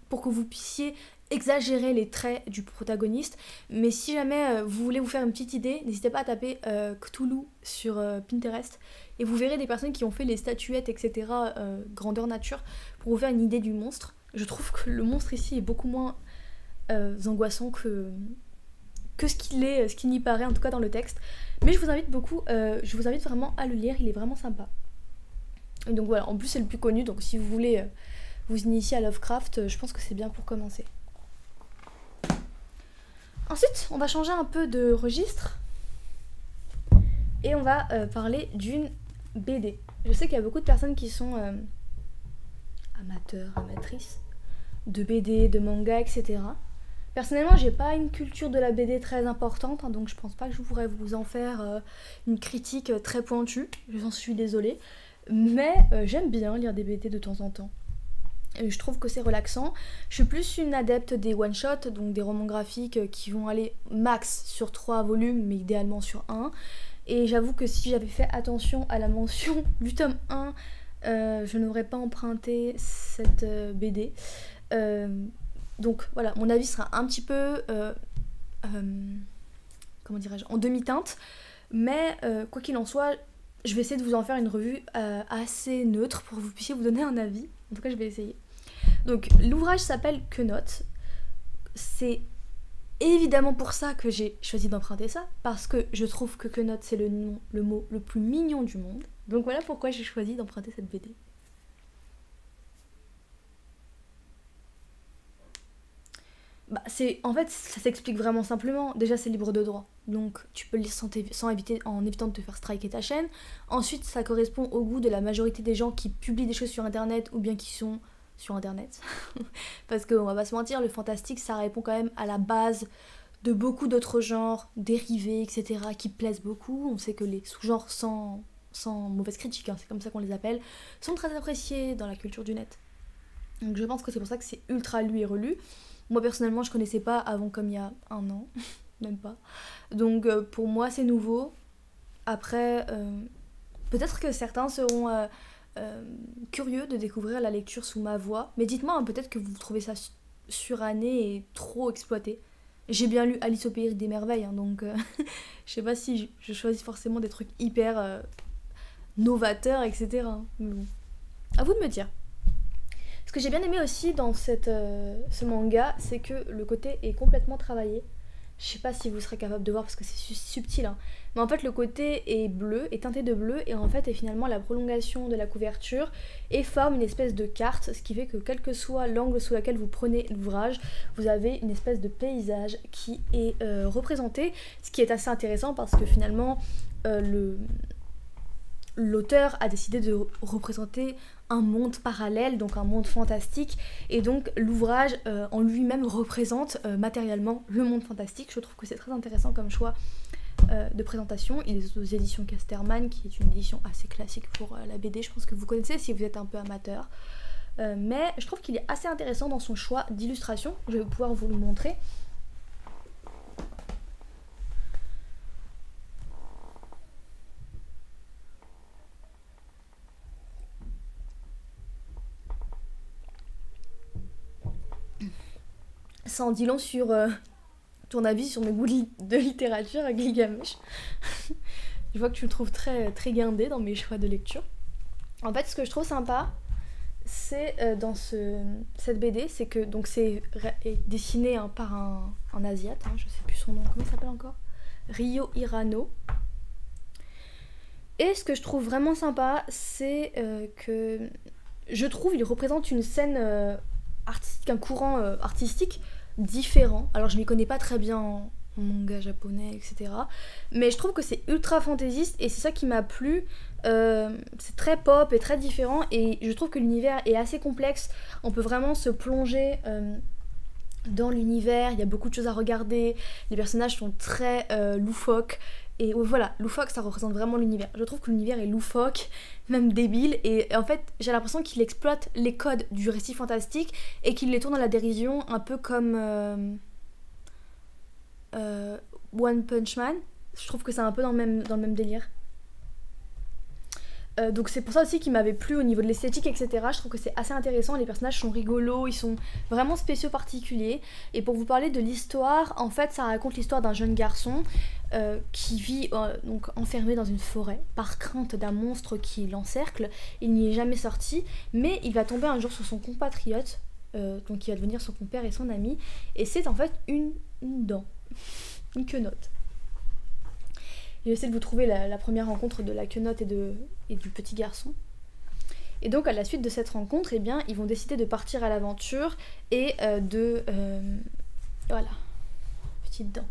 S1: pour que vous puissiez exagérer les traits du protagoniste. Mais si jamais vous voulez vous faire une petite idée, n'hésitez pas à taper Cthulhu sur Pinterest et vous verrez des personnes qui ont fait les statuettes, etc. Grandeur nature pour vous faire une idée du monstre. Je trouve que le monstre ici est beaucoup moins angoissant que ce qu'il n'y paraît en tout cas dans le texte. Mais je vous invite vraiment à le lire, il est vraiment sympa. Et donc voilà, en plus c'est le plus connu, donc si vous voulez vous initier à Lovecraft, je pense que c'est bien pour commencer. Ensuite, on va changer un peu de registre et on va parler d'une BD. Je sais qu'il y a beaucoup de personnes qui sont amateurs, amatrices de BD, de manga, etc. Personnellement, j'ai pas une culture de la BD très importante, hein, donc je pense pas que je pourrais vous en faire une critique très pointue, j'en suis désolée. Mais j'aime bien lire des BD de temps en temps. Et je trouve que c'est relaxant. Je suis plus une adepte des one-shots, donc des romans graphiques qui vont aller max sur 3 volumes, mais idéalement sur 1. Et j'avoue que si j'avais fait attention à la mention du tome 1, je n'aurais pas emprunté cette BD. Donc voilà, mon avis sera un petit peu, comment dirais-je, en demi-teinte. Mais quoi qu'il en soit, je vais essayer de vous en faire une revue assez neutre pour que vous puissiez vous donner un avis. En tout cas, je vais essayer. Donc, l'ouvrage s'appelle Quenottes. C'est évidemment pour ça que j'ai choisi d'emprunter ça, parce que je trouve que Quenottes, c'est le mot le plus mignon du monde. Donc voilà pourquoi j'ai choisi d'emprunter cette BD. Bah, en fait, ça s'explique vraiment simplement. Déjà, c'est libre de droit. Donc, tu peux le lire en évitant de te faire striker ta chaîne. Ensuite, ça correspond au goût de la majorité des gens qui publient des choses sur Internet ou bien qui sont sur Internet. Parce qu'on va pas se mentir, le fantastique, ça répond quand même à la base de beaucoup d'autres genres, dérivés, etc., qui plaisent beaucoup. On sait que les sous-genres sans mauvaise critique, hein, c'est comme ça qu'on les appelle, sont très appréciés dans la culture du net. Donc, je pense que c'est pour ça que c'est ultra lu et relu. Moi personnellement je connaissais pas avant comme il y a 1 an, même pas. Donc pour moi c'est nouveau. Après peut-être que certains seront curieux de découvrir la lecture sous ma voix. Mais dites-moi hein, peut-être que vous trouvez ça suranné et trop exploité. J'ai bien lu Alice au pays des merveilles, hein, donc je sais pas si je choisis forcément des trucs hyper novateurs, etc. Mais bon, à vous de me dire. Ce que j'ai bien aimé aussi dans ce manga, c'est que le côté est complètement travaillé. Je sais pas si vous serez capable de voir parce que c'est subtil, hein. Mais en fait le côté est bleu, est teinté de bleu et en fait est finalement la prolongation de la couverture et forme une espèce de carte, ce qui fait que quel que soit l'angle sous lequel vous prenez l'ouvrage, vous avez une espèce de paysage qui est représenté, ce qui est assez intéressant parce que finalement l'auteur a décidé de représenter un monde parallèle, donc un monde fantastique, et donc l'ouvrage en lui-même représente matériellement le monde fantastique. Je trouve que c'est très intéressant comme choix de présentation. Il est aux éditions Casterman, qui est une édition assez classique pour la BD, je pense que vous connaissez si vous êtes un peu amateur. Mais je trouve qu'il est assez intéressant dans son choix d'illustration. Je vais pouvoir vous le montrer. Ça en dit long sur ton avis sur mes goûts de littérature à Gilgamesh. Je vois que tu le trouves très, très guindé dans mes choix de lecture. En fait, ce que je trouve sympa, c'est dans cette BD, c'est que donc c'est dessiné hein, par un Asiate, hein, je sais plus son nom, comment il s'appelle encore, Ryo Hirano. Et ce que je trouve vraiment sympa, c'est que je trouve il représente une scène artistique, un courant artistique différent. Alors je m'y connais pas très bien en manga japonais, etc. Mais je trouve que c'est ultra fantaisiste et c'est ça qui m'a plu. C'est très pop et très différent et je trouve que l'univers est assez complexe. On peut vraiment se plonger dans l'univers, il y a beaucoup de choses à regarder, les personnages sont très loufoques. Et voilà, loufoque ça représente vraiment l'univers. Je trouve que l'univers est loufoque, même débile, et en fait j'ai l'impression qu'il exploite les codes du récit fantastique et qu'il les tourne à la dérision, un peu comme One Punch Man. Je trouve que c'est un peu dans le même délire. Donc c'est pour ça aussi qu'il m'avait plu au niveau de l'esthétique, etc. Je trouve que c'est assez intéressant, les personnages sont rigolos, ils sont vraiment spéciaux, particuliers. Et pour vous parler de l'histoire, en fait ça raconte l'histoire d'un jeune garçon qui vit donc enfermé dans une forêt par crainte d'un monstre qui l'encercle. Il n'y est jamais sorti, mais il va tomber un jour sur son compatriote, donc il va devenir son compère et son ami, et c'est en fait une dent, une quenotte. J'essaie de vous trouver la première rencontre de la quenotte et du petit garçon. Et donc à la suite de cette rencontre, eh bien, ils vont décider de partir à l'aventure et voilà, petite dent.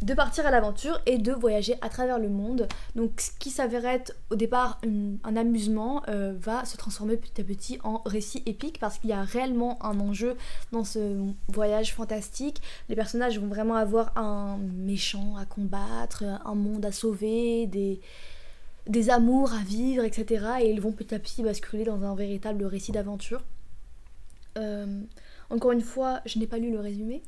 S1: De partir à l'aventure et de voyager à travers le monde. Donc ce qui s'avère être au départ un amusement va se transformer petit à petit en récit épique parce qu'il y a réellement un enjeu dans ce voyage fantastique. Les personnages vont vraiment avoir un méchant à combattre, un monde à sauver, des amours à vivre, etc. Et ils vont petit à petit basculer dans un véritable récit d'aventure. Encore une fois, je n'ai pas lu le résumé,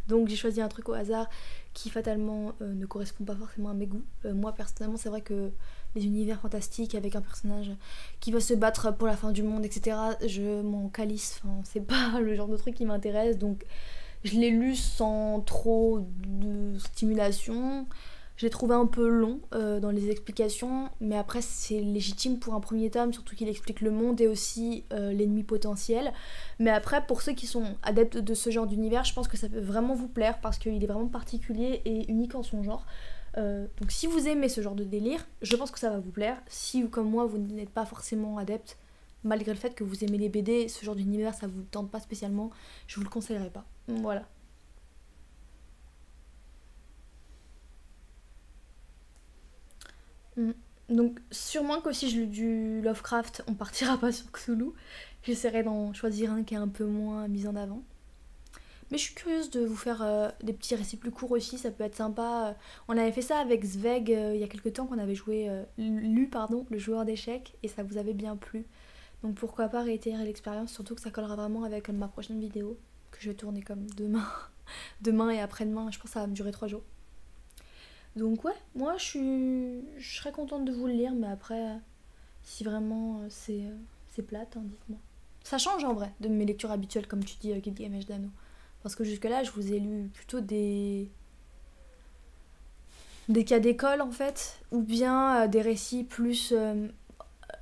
S1: donc j'ai choisi un truc au hasard qui fatalement ne correspond pas forcément à mes goûts. Moi personnellement, c'est vrai que les univers fantastiques avec un personnage qui va se battre pour la fin du monde, etc., je m'en calisse, enfin, c'est pas le genre de truc qui m'intéresse, donc je l'ai lu sans trop de stimulation. Je l'ai trouvé un peu long dans les explications, mais après c'est légitime pour un premier tome, surtout qu'il explique le monde et aussi l'ennemi potentiel. Mais après, pour ceux qui sont adeptes de ce genre d'univers, je pense que ça peut vraiment vous plaire parce qu'il est vraiment particulier et unique en son genre. Donc si vous aimez ce genre de délire, je pense que ça va vous plaire. Si comme moi vous n'êtes pas forcément adepte, malgré le fait que vous aimez les BD, ce genre d'univers ça vous tente pas spécialement, je vous le conseillerais pas. Voilà. Mm. Donc sûrement que si je lis du Lovecraft, on partira pas sur Cthulhu. J'essaierai d'en choisir un qui est un peu moins mis en avant. Mais je suis curieuse de vous faire des petits récits plus courts aussi, ça peut être sympa. On avait fait ça avec Sveg il y a quelques temps qu'on avait lu le joueur d'échecs et ça vous avait bien plu. Donc pourquoi pas réitérer l'expérience, surtout que ça collera vraiment avec ma prochaine vidéo que je vais tourner comme demain, demain et après-demain. Je pense que ça va me durer 3 jours. Donc ouais, moi je serais contente de vous le lire, mais après, si vraiment c'est plate, hein, dites-moi. Ça change en vrai de mes lectures habituelles, comme tu dis, Gilgamesh d'Anneau. Parce que jusque-là, je vous ai lu plutôt des cas d'école en fait, ou bien des récits plus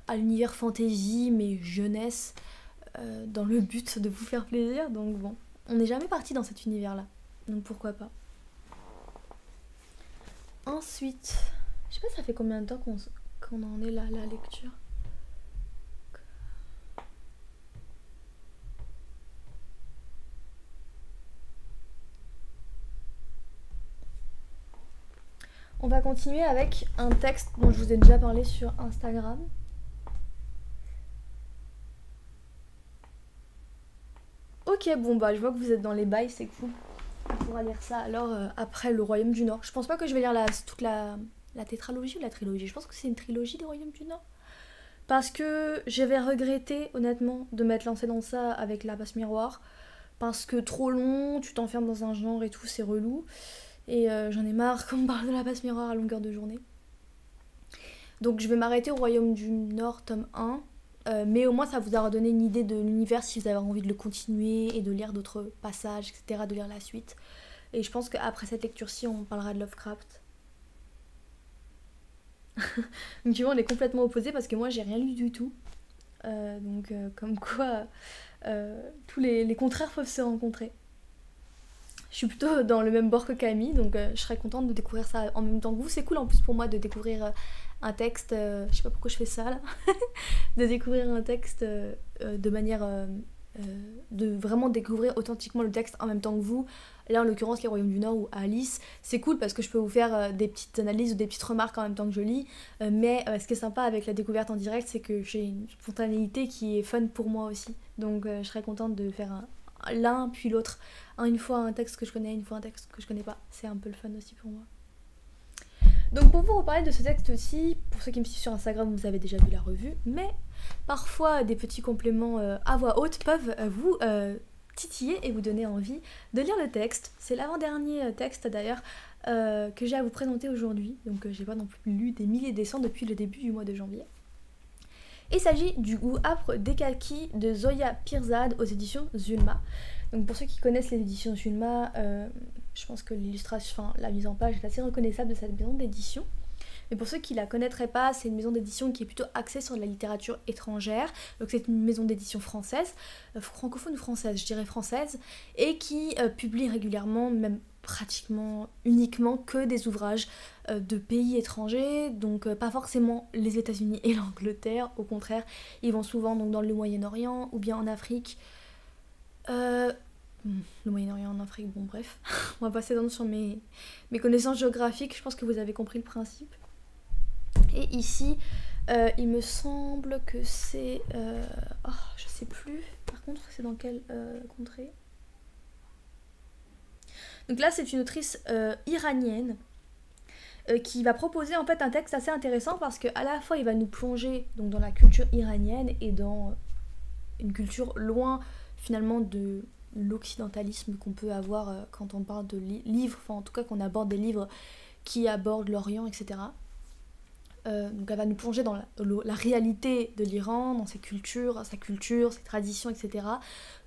S1: à l'univers fantasy, mais jeunesse, dans le but de vous faire plaisir. Donc bon, on n'est jamais parti dans cet univers-là. Donc pourquoi pas. Ensuite, je sais pas ça fait combien de temps qu'on en est là, la lecture. On va continuer avec un texte dont je vous ai déjà parlé sur Instagram. Ok, bon bah je vois que vous êtes dans les bails, c'est cool. On pourra lire ça alors après le Royaume du Nord. Je pense pas que je vais lire toute la tétralogie ou la trilogie. Je pense que c'est une trilogie des Royaumes du Nord. Parce que j'avais regretté honnêtement de m'être lancée dans ça avec la passe miroir. Parce que trop long, tu t'enfermes dans un genre et tout, c'est relou. Et j'en ai marre qu'on me parle de la passe miroir à longueur de journée. Donc je vais m'arrêter au Royaume du Nord, tome 1. Mais au moins ça vous aura donné une idée de l'univers si vous avez envie de le continuer et de lire d'autres passages, etc., de lire la suite. Et je pense qu'après cette lecture-ci, on parlera de Lovecraft. Donc tu vois, on est complètement opposés parce que moi j'ai rien lu du tout. Comme quoi, tous les contraires peuvent se rencontrer. Je suis plutôt dans le même bord que Camille, donc je serais contente de découvrir ça en même temps que vous. C'est cool en plus pour moi de découvrir un texte, je sais pas pourquoi je fais ça là, de découvrir un texte de manière de vraiment découvrir authentiquement le texte en même temps que vous. Là en l'occurrence les Royaumes du Nord ou Alice, c'est cool parce que je peux vous faire des petites analyses ou des petites remarques en même temps que je lis, mais ce qui est sympa avec la découverte en direct, c'est que j'ai une spontanéité qui est fun pour moi aussi, donc je serais contente de faire l'un puis l'autre, une fois un texte que je connais, une fois un texte que je connais pas, c'est un peu le fun aussi pour moi. Donc pour vous reparler de ce texte aussi, pour ceux qui me suivent sur Instagram, vous avez déjà vu la revue, mais parfois des petits compléments à voix haute peuvent vous titiller et vous donner envie de lire le texte. C'est l'avant-dernier texte d'ailleurs que j'ai à vous présenter aujourd'hui, donc j'ai pas non plus lu des milliers de cents depuis le début du mois de janvier. Il s'agit du goût âpre des kakis de Zoya Pirzad aux éditions Zulma. Donc pour ceux qui connaissent les éditions Zulma, je pense que l'illustration, la mise en page est assez reconnaissable de cette maison d'édition. Mais pour ceux qui ne la connaîtraient pas, c'est une maison d'édition qui est plutôt axée sur la littérature étrangère. Donc c'est une maison d'édition française, francophone ou française, je dirais française, et qui publie régulièrement, même pratiquement uniquement que des ouvrages de pays étrangers, donc pas forcément les États-Unis et l'Angleterre, au contraire, ils vont souvent donc dans le Moyen-Orient ou bien en Afrique. Le Moyen-Orient, en Afrique, bon bref, on va passer sur mes connaissances géographiques, je pense que vous avez compris le principe. Et ici, il me semble que c'est... je sais plus, par contre, c'est dans quelle contrée ? Donc là, c'est une autrice iranienne qui va proposer en fait un texte assez intéressant parce qu'à la fois, il va nous plonger donc, dans la culture iranienne et dans une culture loin finalement de l'occidentalisme qu'on peut avoir quand on parle de livres, enfin en tout cas qu'on aborde des livres qui abordent l'Orient, etc. Donc elle va nous plonger dans la réalité de l'Iran, dans ses cultures, ses traditions, etc.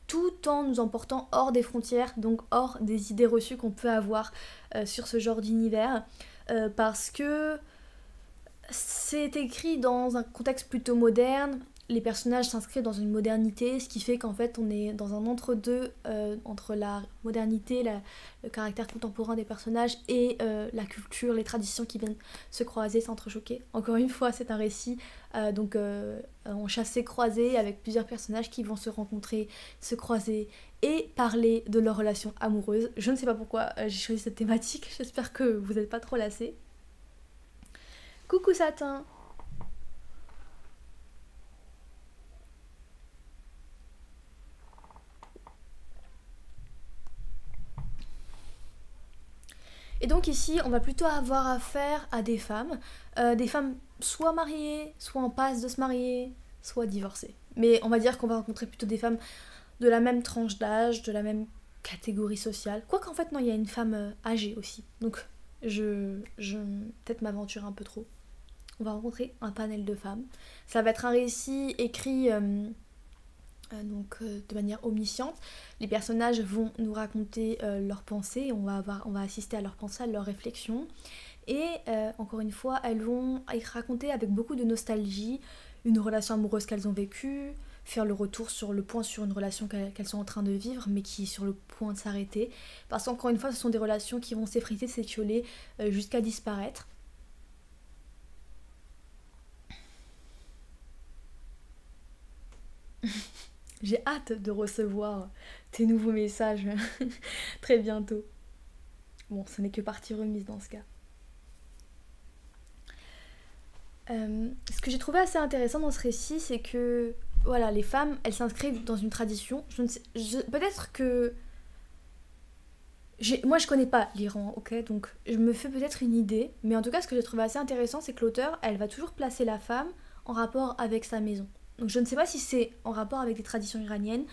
S1: Tout en nous emportant hors des frontières, donc hors des idées reçues qu'on peut avoir sur ce genre d'univers, parce que c'est écrit dans un contexte plutôt moderne, les personnages s'inscrivent dans une modernité, ce qui fait qu'en fait on est dans un entre-deux entre la modernité, le caractère contemporain des personnages et la culture, les traditions qui viennent se croiser, s'entrechoquer. Encore une fois, c'est un récit en chassé-croisé avec plusieurs personnages qui vont se rencontrer, se croiser et parler de leur relation amoureuse. Je ne sais pas pourquoi j'ai choisi cette thématique, j'espère que vous n'êtes pas trop lassés. Coucou Satin! Et donc ici, on va plutôt avoir affaire à des femmes soit mariées, soit en passe de se marier, soit divorcées. Mais on va dire qu'on va rencontrer plutôt des femmes de la même tranche d'âge, de la même catégorie sociale. Quoique en fait, non, il y a une femme âgée aussi. Donc je peut-être m'aventure un peu trop. On va rencontrer un panel de femmes. Ça va être un récit écrit... de manière omnisciente. Les personnages vont nous raconter leurs pensées, on va assister à leurs pensées, à leurs réflexions, et encore une fois, elles vont raconter avec beaucoup de nostalgie une relation amoureuse qu'elles ont vécue, faire le retour sur une relation qu'elles sont en train de vivre, mais qui est sur le point de s'arrêter, parce qu'encore une fois, ce sont des relations qui vont s'effriter, s'étioler, jusqu'à disparaître. J'ai hâte de recevoir tes nouveaux messages très bientôt. Bon, ce n'est que partie remise dans ce cas. Ce que j'ai trouvé assez intéressant dans ce récit, c'est que voilà, les femmes, elles s'inscrivent dans une tradition. Peut-être que... Moi, je connais pas l'Iran, ok, donc je me fais peut-être une idée. Mais en tout cas, ce que j'ai trouvé assez intéressant, c'est que l'auteur, elle va toujours placer la femme en rapport avec sa maison. Donc je ne sais pas si c'est en rapport avec les traditions iraniennes,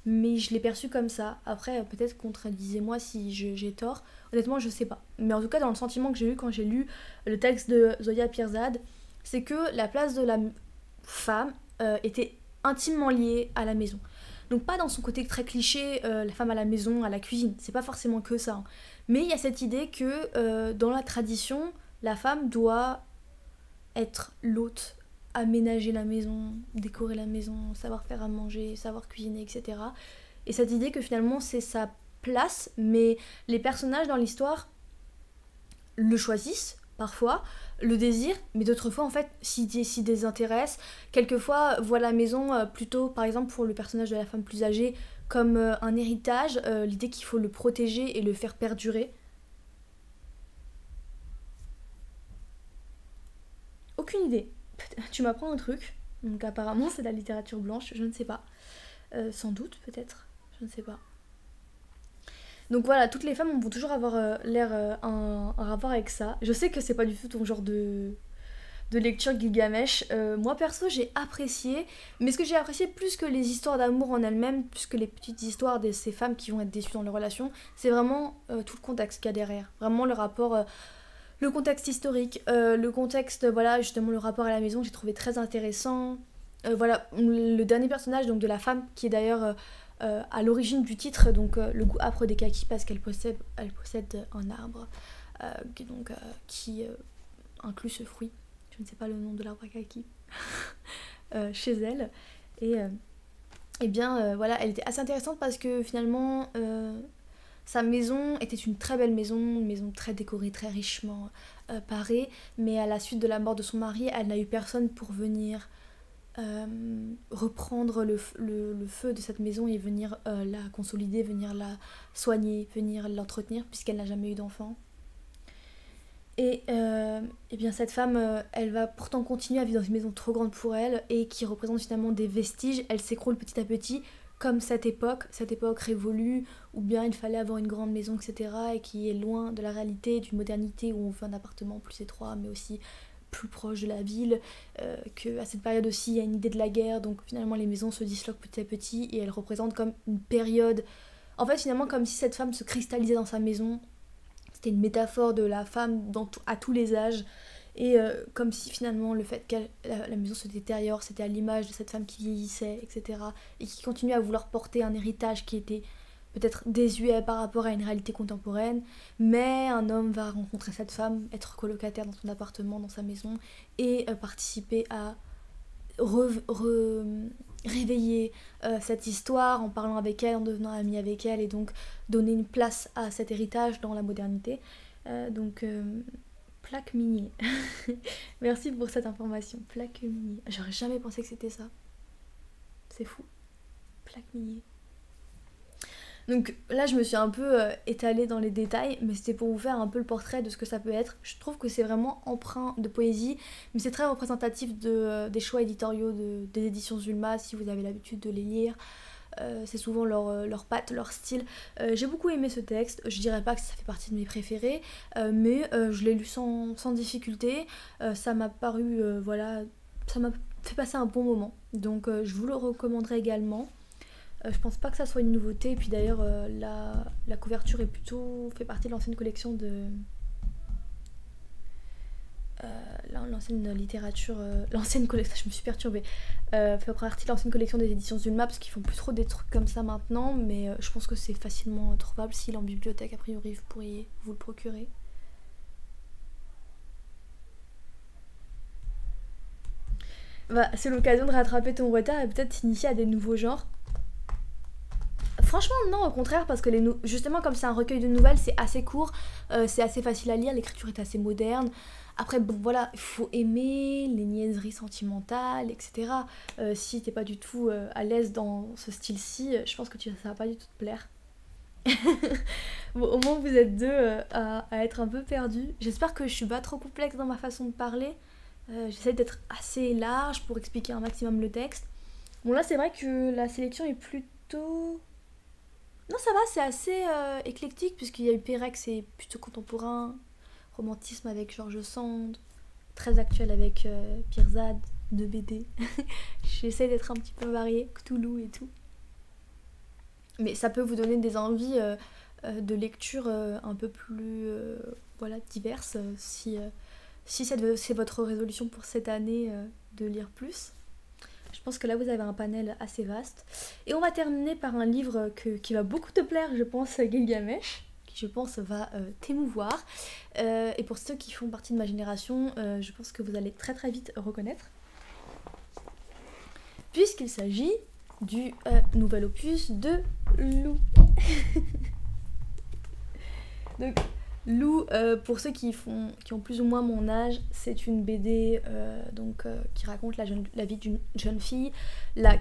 S1: mais je l'ai perçu comme ça. Après, peut-être contredisez-moi si j'ai tort. Honnêtement, je sais pas. Mais en tout cas, dans le sentiment que j'ai eu quand j'ai lu le texte de Zoya Pirzad, c'est que la place de la femme était intimement liée à la maison. Donc pas dans son côté très cliché, la femme à la maison, à la cuisine. C'est pas forcément que ça. Hein. Mais il y a cette idée que dans la tradition, la femme doit être l'hôte aménager la maison, décorer la maison, savoir faire à manger, savoir cuisiner, etc. Et cette idée que finalement c'est sa place, mais les personnages dans l'histoire le choisissent parfois, le désirent, mais d'autres fois en fait s'y désintéressent. Quelquefois voient la maison plutôt, par exemple pour le personnage de la femme plus âgée, comme un héritage, l'idée qu'il faut le protéger et le faire perdurer. Aucune idée. Tu m'apprends un truc, donc apparemment c'est de la littérature blanche, je ne sais pas. Sans doute peut-être, je ne sais pas. Donc voilà, toutes les femmes vont toujours avoir un rapport avec ça. Je sais que c'est pas du tout ton genre de lecture Gilgamesh. Moi perso j'ai apprécié, mais ce que j'ai apprécié plus que les histoires d'amour en elles-mêmes, plus que les petites histoires de ces femmes qui vont être déçues dans leurs relations, c'est vraiment tout le contexte qu'il y a derrière. Vraiment le rapport, le contexte historique, le contexte, voilà, justement le rapport à la maison que j'ai trouvé très intéressant. Voilà, le dernier personnage donc de la femme qui est d'ailleurs à l'origine du titre, donc le goût âpre des kakis parce elle possède un arbre qui inclut ce fruit. Je ne sais pas le nom de l'arbre à kaki chez elle. Et bien voilà, elle était assez intéressante parce que finalement sa maison était une très belle maison, une maison très décorée, très richement parée, mais à la suite de la mort de son mari, elle n'a eu personne pour venir reprendre le feu de cette maison et venir la consolider, venir la soigner, venir l'entretenir puisqu'elle n'a jamais eu d'enfant. Et bien cette femme, elle va pourtant continuer à vivre dans une maison trop grande pour elle et qui représente finalement des vestiges. Elle s'écroule petit à petit comme cette époque révolue où bien il fallait avoir une grande maison, etc. et qui est loin de la réalité, d'une modernité où on veut un appartement plus étroit mais aussi plus proche de la ville, qu'à cette période aussi il y a une idée de la guerre, donc finalement les maisons se disloquent petit à petit et elles représentent comme une période, en fait finalement comme si cette femme se cristallisait dans sa maison, c'était une métaphore de la femme à tous les âges, et comme si finalement le fait que la maison se détériore, c'était à l'image de cette femme qui vieillissait, etc. et qui continuait à vouloir porter un héritage qui était peut-être désuet par rapport à une réalité contemporaine, mais un homme va rencontrer cette femme, être colocataire dans son appartement, dans sa maison, et participer à réveiller cette histoire en parlant avec elle, en devenant ami avec elle, et donc donner une place à cet héritage dans la modernité. Plaque minier. Merci pour cette information. Plaque minier. J'aurais jamais pensé que c'était ça. C'est fou. Plaque minier. Donc là je me suis un peu étalée dans les détails, mais c'était pour vous faire un peu le portrait de ce que ça peut être. Je trouve que c'est vraiment empreint de poésie, mais c'est très représentatif des choix éditoriaux des éditions Zulma, si vous avez l'habitude de les lire. C'est souvent leur patte, leur style. J'ai beaucoup aimé ce texte, je dirais pas que ça fait partie de mes préférés, mais je l'ai lu sans difficulté. Ça m'a paru, voilà, ça m'a fait passer un bon moment, donc je vous le recommanderais également. Je pense pas que ça soit une nouveauté, et puis d'ailleurs la couverture est plutôt fait partie de l'ancienne collection de l'ancienne littérature, l'ancienne collection, je me suis perturbée, fait partie de l'ancienne collection des éditions Zulma parce qu'ils font plus trop des trucs comme ça maintenant, mais je pense que c'est facilement trouvable. S'il est en bibliothèque, a priori vous pourriez vous le procurer. Bah, c'est l'occasion de rattraper ton retard et peut-être t'initier à des nouveaux genres. Franchement, non, au contraire, parce que justement, comme c'est un recueil de nouvelles, c'est assez court, c'est assez facile à lire, l'écriture est assez moderne. Après, bon, voilà, il faut aimer les niaiseries sentimentales, etc. Si t'es pas du tout à l'aise dans ce style-ci, je pense que ça va pas du tout te plaire. Bon, au moins, vous êtes deux à être un peu perdus. J'espère que je suis pas trop complexe dans ma façon de parler. J'essaie d'être assez large pour expliquer un maximum le texte. Bon, là, c'est vrai que la sélection est plutôt... Non, ça va, c'est assez éclectique, puisqu'il y a eu Pérec, c'est plutôt contemporain, romantisme avec George Sand, très actuel avec Pirzad, de BD. J'essaie d'être un petit peu variée, Cthulhu et tout. Mais ça peut vous donner des envies de lecture un peu plus voilà, diverses, si c'est votre résolution pour cette année de lire plus. Je pense que là vous avez un panel assez vaste. Et on va terminer par un livre qui va beaucoup te plaire, je pense, Gilgamesh, qui je pense va t'émouvoir. Et pour ceux qui font partie de ma génération, je pense que vous allez très très vite reconnaître. puisqu'il s'agit du nouvel opus de Lou. Donc Lou, pour ceux qui ont plus ou moins mon âge, c'est une BD qui raconte la vie d'une jeune fille. Là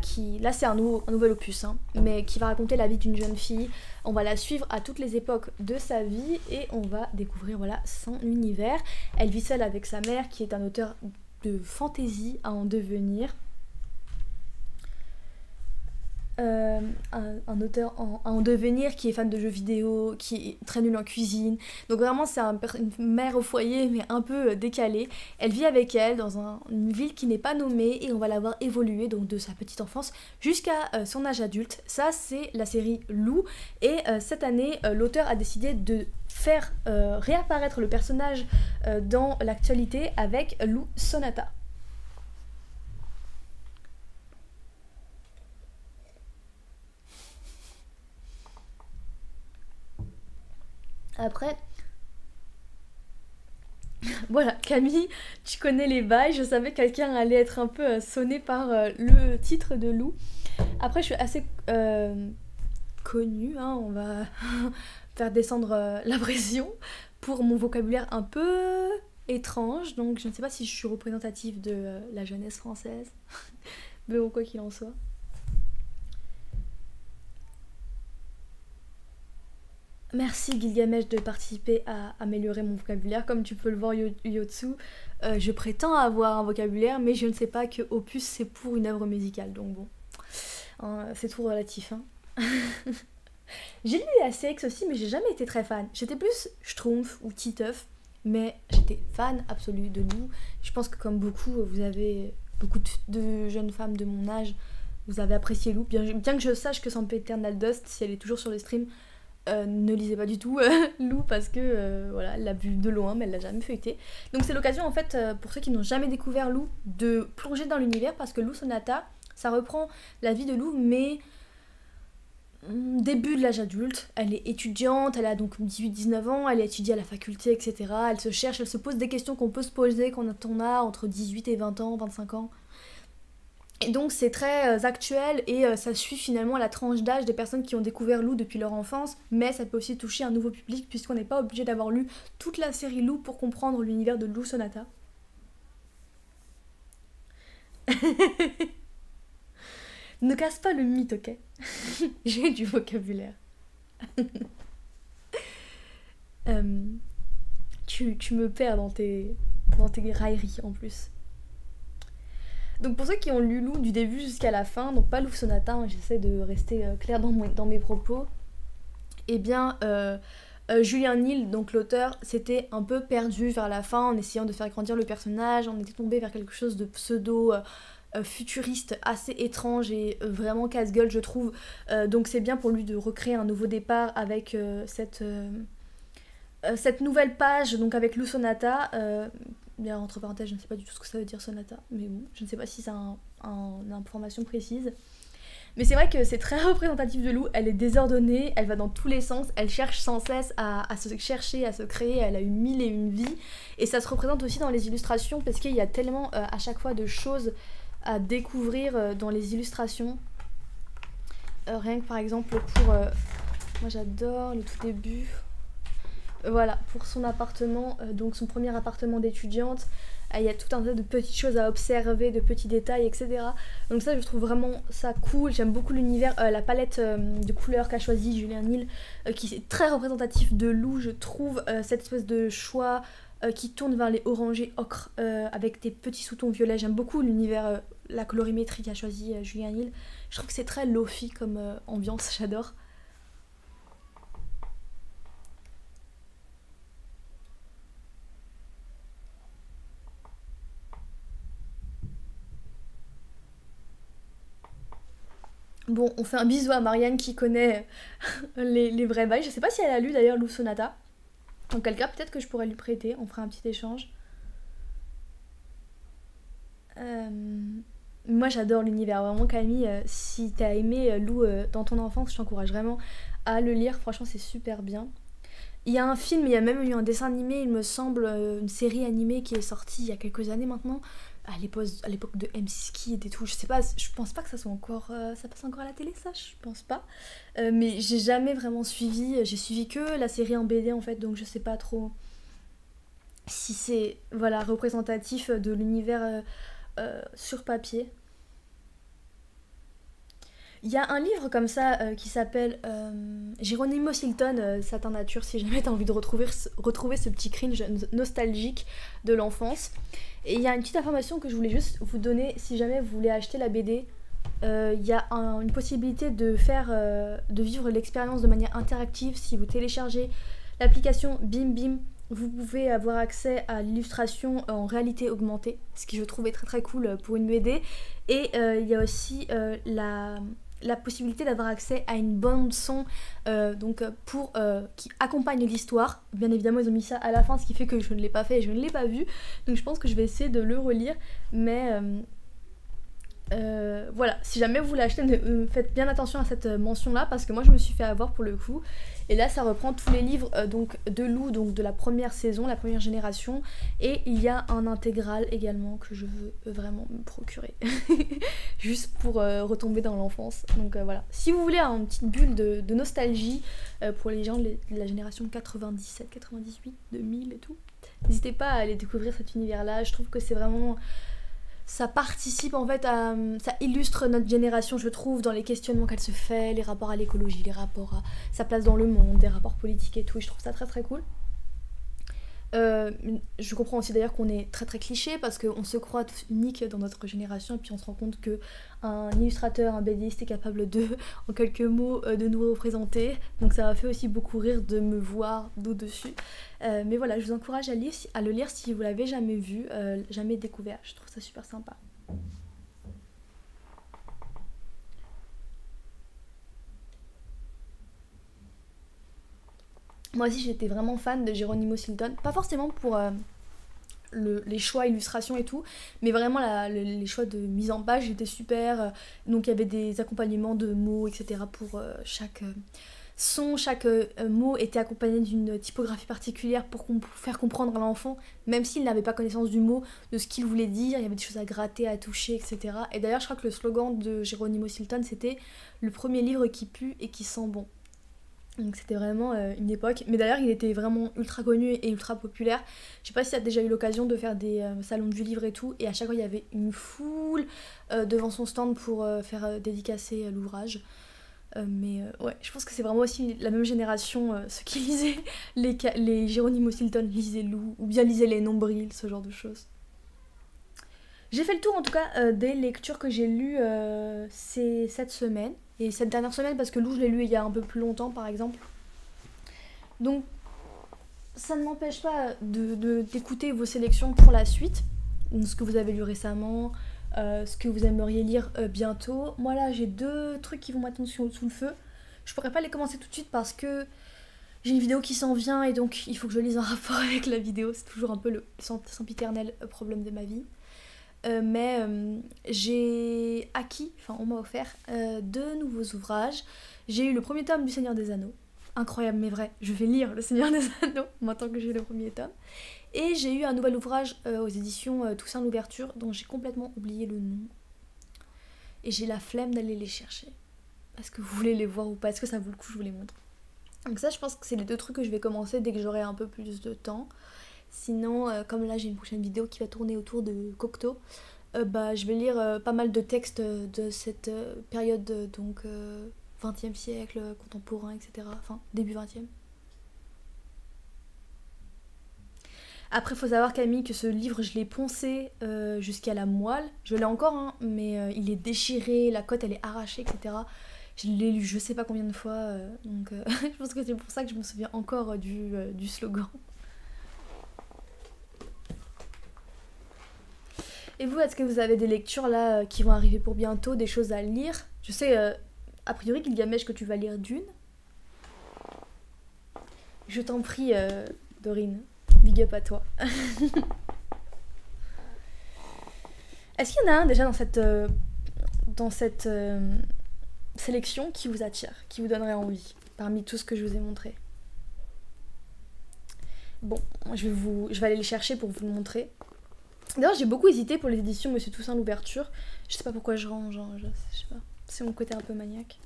S1: c'est un nouvel opus, hein, mais qui va raconter la vie d'une jeune fille. On va la suivre à toutes les époques de sa vie et on va découvrir son univers. Elle vit seule avec sa mère qui est un auteur de fantasy à en devenir. Un auteur en devenir qui est fan de jeux vidéo, qui est très nul en cuisine. Donc vraiment c'est une mère au foyer mais un peu décalée. Elle vit avec elle dans une ville qui n'est pas nommée et on va la voir évoluer donc de sa petite enfance jusqu'à son âge adulte. Ça c'est la série Lou et cette année l'auteur a décidé de faire réapparaître le personnage dans l'actualité avec Lou Sonata. Après, voilà, Camille, tu connais les bails, je savais que quelqu'un allait être un peu sonné par le titre de Lou. Après, je suis assez connue, hein, on va faire descendre la pression pour mon vocabulaire un peu étrange, donc je ne sais pas si je suis représentative de la jeunesse française, mais bon, quoi qu'il en soit. Merci Gilgamesh de participer à améliorer mon vocabulaire. Comme tu peux le voir Yotsu, je prétends avoir un vocabulaire, mais je ne sais pas que opus c'est pour une œuvre musicale. Donc bon, c'est tout relatif. Hein. J'ai lu les Astérix aussi, mais j'ai jamais été très fan. J'étais plus Schtroumpf ou Titeuf, mais j'étais fan absolue de Lou. Je pense que comme vous avez beaucoup de jeunes femmes de mon âge, vous avez apprécié Lou. Bien que je sache que Sempiternal Dust, si elle est toujours sur les streams, ne lisez pas du tout Lou parce que voilà, elle l'a vu de loin mais elle l'a jamais feuilleté. Donc c'est l'occasion en fait pour ceux qui n'ont jamais découvert Lou de plonger dans l'univers parce que Lou Sonata ça reprend la vie de Lou mais début de l'âge adulte. Elle est étudiante, elle a donc 18-19 ans, elle étudie à la faculté etc. Elle se cherche, elle se pose des questions qu'on peut se poser quand on a entre 18 et 20 ans, 25 ans. Et donc c'est très actuel et ça suit finalement la tranche d'âge des personnes qui ont découvert Lou depuis leur enfance, mais ça peut aussi toucher un nouveau public puisqu'on n'est pas obligé d'avoir lu toute la série Lou pour comprendre l'univers de Lou Sonata. Ne casse pas le mythe, ok? J'ai du vocabulaire. Tu me perds dans tes railleries en plus. Donc pour ceux qui ont lu Lou du début jusqu'à la fin, donc pas Lou Sonata, hein, j'essaie de rester claire dans mes propos, et bien Julien Nil, donc l'auteur, s'était un peu perdu vers la fin en essayant de faire grandir le personnage, on était tombé vers quelque chose de pseudo futuriste assez étrange et vraiment casse-gueule je trouve, donc c'est bien pour lui de recréer un nouveau départ avec cette nouvelle page, donc avec Lou Sonata. Bien, entre parenthèses, je ne sais pas du tout ce que ça veut dire Sonata, mais bon, je ne sais pas si c'est une information précise. Mais c'est vrai que c'est très représentatif de Lou, elle est désordonnée, elle va dans tous les sens, elle cherche sans cesse à se chercher, à se créer, elle a eu 1001 vies. Et ça se représente aussi dans les illustrations parce qu'il y a tellement à chaque fois de choses à découvrir dans les illustrations. Rien que par exemple pour... moi j'adore le tout début... Voilà, pour son appartement, donc son premier appartement d'étudiante, il y a tout un tas de petites choses à observer, de petits détails, etc. Donc ça, je trouve vraiment ça cool. J'aime beaucoup l'univers, la palette de couleurs qu'a choisi Julien Nil, qui est très représentatif de Lou, je trouve. Cette espèce de choix qui tourne vers les orangés ocre avec des petits sous-tons violets. J'aime beaucoup l'univers, la colorimétrie qu'a choisi Julien Nil. Je trouve que c'est très lofi comme ambiance, j'adore. Bon, on fait un bisou à Marianne qui connaît les vrais bails. Je sais pas si elle a lu d'ailleurs Lou Sonata. En quel cas, peut-être que je pourrais lui prêter. On fera un petit échange. Moi, j'adore l'univers. Vraiment, Camille, si t'as aimé Lou dans ton enfance, je t'encourage vraiment à le lire. Franchement, c'est super bien. Il y a un film, il y a même eu un dessin animé, il me semble, une série animée qui est sortie il y a quelques années maintenant, à l'époque de M6 Kid et tout. Je sais pas, je pense pas que ça soit encore. Ça passe encore à la télé, ça, je pense pas. Mais j'ai jamais vraiment suivi. J'ai suivi que la série en BD en fait, donc je sais pas trop si c'est voilà, représentatif de l'univers sur papier. Il y a un livre comme ça qui s'appelle Geronimo Stilton, Satin Nature, si jamais t'as envie de retrouver ce petit cringe nostalgique de l'enfance. Et il y a une petite information que je voulais juste vous donner si jamais vous voulez acheter la BD. Il y a une possibilité de vivre l'expérience de manière interactive si vous téléchargez l'application Bim Bim. Vous pouvez avoir accès à l'illustration en réalité augmentée, ce qui je trouvais très très cool pour une BD. Et il y a aussi la possibilité d'avoir accès à une bande son qui accompagne l'histoire. Bien évidemment ils ont mis ça à la fin, ce qui fait que je ne l'ai pas fait et je ne l'ai pas vu, donc je pense que je vais essayer de le relire, mais voilà, si jamais vous l'achetez, faites bien attention à cette mention là parce que moi je me suis fait avoir pour le coup. Et là ça reprend tous les livres donc de Lou, donc de la première saison, la première génération, et il y a un intégral également que je veux vraiment me procurer juste pour retomber dans l'enfance. Donc voilà, si vous voulez une petite bulle de nostalgie pour les gens de la génération 97, 98, 2000 et tout, n'hésitez pas à aller découvrir cet univers là. Je trouve que c'est vraiment... ça participe en fait à... ça illustre notre génération, je trouve, dans les questionnements qu'elle se fait, les rapports à l'écologie, les rapports à sa place dans le monde, des rapports politiques et tout, et je trouve ça très très cool. Je comprends aussi d'ailleurs qu'on est très très cliché parce qu'on se croit unique dans notre génération et puis on se rend compte que un illustrateur, un BDiste est capable de, en quelques mots, de nous représenter. Donc ça m'a fait aussi beaucoup rire de me voir d'au-dessus. Mais voilà, je vous encourage à le lire si vous l'avez jamais vu, jamais découvert. Je trouve ça super sympa. Moi aussi j'étais vraiment fan de Geronimo Stilton, pas forcément pour les choix illustrations et tout, mais vraiment les choix de mise en page étaient super. Donc il y avait des accompagnements de mots, etc. pour chaque son, chaque mot était accompagné d'une typographie particulière pour faire comprendre à l'enfant, même s'il n'avait pas connaissance du mot, de ce qu'il voulait dire. Il y avait des choses à gratter, à toucher, etc. Et d'ailleurs je crois que le slogan de Geronimo Stilton c'était le premier livre qui pue et qui sent bon. Donc c'était vraiment une époque. Mais d'ailleurs il était vraiment ultra connu et ultra populaire. Je sais pas si tu as déjà eu l'occasion de faire des salons du livre et tout. Et à chaque fois il y avait une foule devant son stand pour faire dédicacer l'ouvrage. Mais ouais, je pense que c'est vraiment aussi la même génération, ceux qui lisaient les Geronimo Stilton, lisaient Lou, ou bien lisaient les Nombrils, ce genre de choses. J'ai fait le tour en tout cas des lectures que j'ai lues cette semaine. Et cette dernière semaine parce que Lou je l'ai lu il y a un peu plus longtemps par exemple. Donc ça ne m'empêche pas d'écouter vos sélections pour la suite. Donc, ce que vous avez lu récemment, ce que vous aimeriez lire bientôt. Moi là j'ai 2 trucs qui vont m'attendre sous le feu. Je pourrais pas les commencer tout de suite parce que j'ai une vidéo qui s'en vient et donc il faut que je lise en rapport avec la vidéo. C'est toujours un peu le sempiternel problème de ma vie. Mais j'ai acquis, enfin on m'a offert 2 nouveaux ouvrages. J'ai eu le premier tome du Seigneur des Anneaux, incroyable mais vrai, je vais lire le Seigneur des Anneaux maintenant que j'ai le premier tome. Et j'ai eu un nouvel ouvrage aux éditions Toussaint Louverture dont j'ai complètement oublié le nom. Et j'ai la flemme d'aller les chercher. Est-ce que vous voulez les voir ou pas? Est-ce que ça vaut le coup? Je vous les montre. Donc ça je pense que c'est les 2 trucs que je vais commencer dès que j'aurai un peu plus de temps. Sinon, comme là j'ai une prochaine vidéo qui va tourner autour de Cocteau, je vais lire pas mal de textes de cette période, donc 20e siècle, contemporain, etc. Enfin, début 20e. Après, faut savoir Camille que ce livre, je l'ai poncé jusqu'à la moelle. Je l'ai encore, hein, mais il est déchiré, la cote elle est arrachée, etc. Je l'ai lu je sais pas combien de fois, donc je pense que c'est pour ça que je me souviens encore du slogan. Et vous, est-ce que vous avez des lectures là qui vont arriver pour bientôt, des choses à lire? Je sais, a priori, Gilgamesh, que tu vas lire Dune. Je t'en prie, Dorine. Big up à toi. Est-ce qu'il y en a un déjà dans cette sélection qui vous attire, qui vous donnerait envie, parmi tout ce que je vous ai montré? Bon, je vais aller les chercher pour vous le montrer. D'ailleurs, j'ai beaucoup hésité pour les éditions Monsieur Toussaint l'ouverture. Je sais pas pourquoi je range, je sais pas. C'est mon côté un peu maniaque.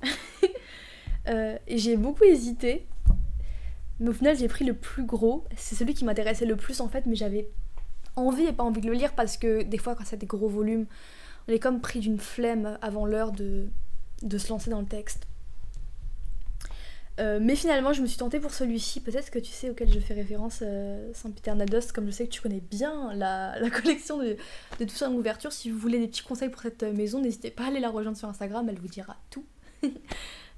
S1: Et j'ai beaucoup hésité. Mais au final, j'ai pris le plus gros. C'est celui qui m'intéressait le plus en fait, mais j'avais envie et pas envie de le lire parce que des fois, quand c'est des gros volumes, on est comme pris d'une flemme avant l'heure de se lancer dans le texte. Mais finalement, je me suis tentée pour celui-ci. Peut-être que tu sais auquel je fais référence, Saint-Péter-Nados, comme je sais que tu connais bien la collection de Toussaint l'ouverture. Si vous voulez des petits conseils pour cette maison, n'hésitez pas à aller la rejoindre sur Instagram, elle vous dira tout.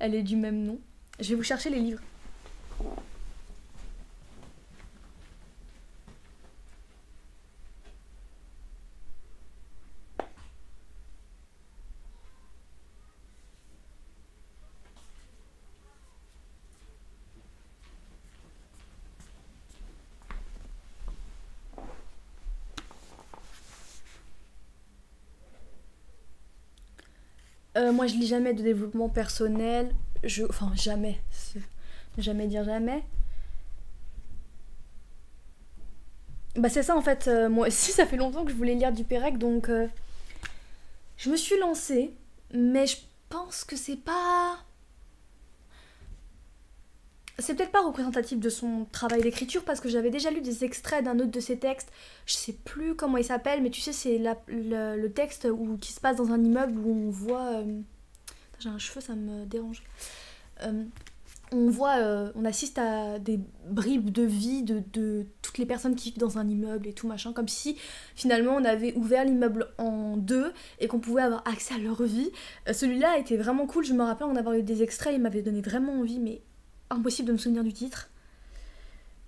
S1: Elle est du même nom. Je vais vous chercher les livres. Moi, je lis jamais de développement personnel. Enfin, jamais. Jamais dire jamais. Bah, c'est ça en fait. Moi aussi, ça fait longtemps que je voulais lire du Pérec, donc je me suis lancée. Mais je pense que c'est peut-être pas représentatif de son travail d'écriture parce que j'avais déjà lu des extraits d'un autre de ses textes. Je sais plus comment il s'appelle, mais tu sais, c'est le texte qui se passe dans un immeuble où on voit. J'ai un cheveu, ça me dérange. Euh, on assiste à des bribes de vie de toutes les personnes qui vivent dans un immeuble et tout machin, comme si finalement on avait ouvert l'immeuble en deux et qu'on pouvait avoir accès à leur vie. Celui-là était vraiment cool, je me rappelle en avoir eu des extraits, il m'avait donné vraiment envie, mais impossible de me souvenir du titre.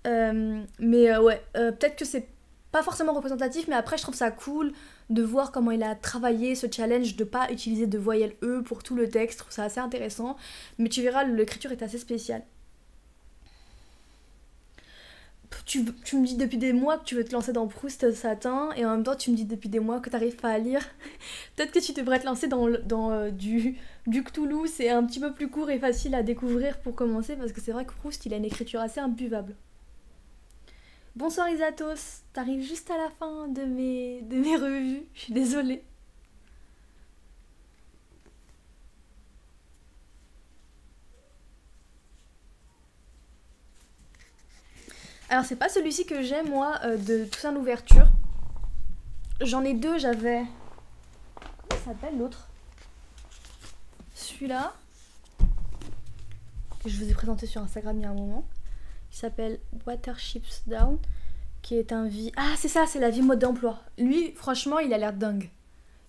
S1: Ouais, peut-être que c'est pas forcément représentatif, mais après je trouve ça cool de voir comment il a travaillé ce challenge de pas utiliser de voyelle E pour tout le texte, je trouve ça assez intéressant, mais tu verras, l'écriture est assez spéciale. Tu me dis depuis des mois que tu veux te lancer dans Proust Satin, et en même temps tu me dis depuis des mois que t'arrives pas à lire. Peut-être que tu devrais te lancer dans du Cthulhu, c'est un petit peu plus court et facile à découvrir pour commencer, parce que c'est vrai que Proust il a une écriture assez imbuvable. Bonsoir Isatos, t'arrives juste à la fin de mes revues, je suis désolée. Alors c'est pas celui-ci que j'ai moi, de Toussaint l'ouverture. J'en ai deux, j'avais... Comment s'appelle l'autre? Celui-là, que je vous ai présenté sur Instagram il y a un moment, qui s'appelle Waterships Down, qui est un vie... Ah c'est ça, c'est la vie mode d'emploi. Lui, franchement, il a l'air dingue.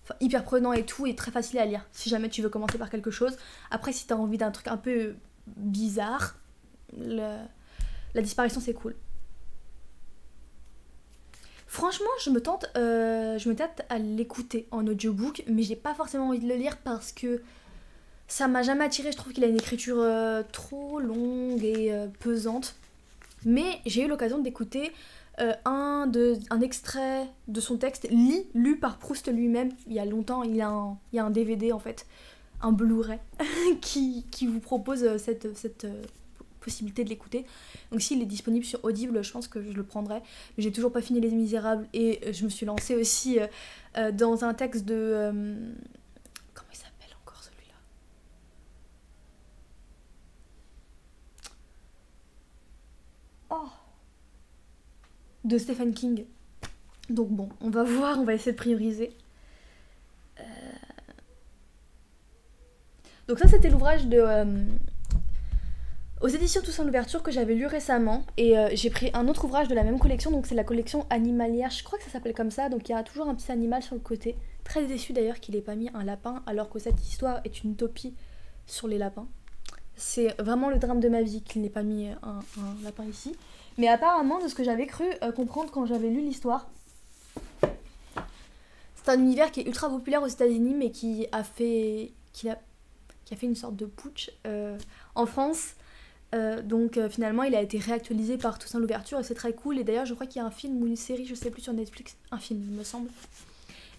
S1: Enfin, hyper prenant et tout, et très facile à lire, si jamais tu veux commencer par quelque chose. Après, si t'as envie d'un truc un peu bizarre, la disparition c'est cool. Franchement, je me tente à l'écouter en audiobook, mais j'ai pas forcément envie de le lire parce que ça m'a jamais attiré. Je trouve qu'il a une écriture trop longue et pesante. Mais j'ai eu l'occasion d'écouter un extrait de son texte lu par Proust lui-même il y a longtemps. Il y a un DVD en fait, un Blu-ray qui vous propose cette possibilité de l'écouter. Donc s'il est disponible sur Audible, je pense que je le prendrai. Mais j'ai toujours pas fini Les Misérables et je me suis lancée aussi dans un texte de... comment il s'appelle encore celui-là? Oh, de Stephen King. Donc bon, on va voir, on va essayer de prioriser. Donc ça c'était l'ouvrage de... aux éditions Toussaint l'ouverture que j'avais lu récemment, et j'ai pris un autre ouvrage de la même collection, donc c'est la collection animalière, je crois que ça s'appelle comme ça, donc il y a toujours un petit animal sur le côté. Très déçue d'ailleurs qu'il ait pas mis un lapin, alors que cette histoire est une utopie sur les lapins. C'est vraiment le drame de ma vie qu'il n'ait pas mis un lapin ici. Mais apparemment, de ce que j'avais cru comprendre quand j'avais lu l'histoire, c'est un univers qui est ultra populaire aux États-Unis, mais qui a fait une sorte de putsch en France. Donc finalement il a été réactualisé par Toussaint l'ouverture et c'est très cool, et d'ailleurs je crois qu'il y a un film ou une série, je sais plus, sur Netflix, un film il me semble.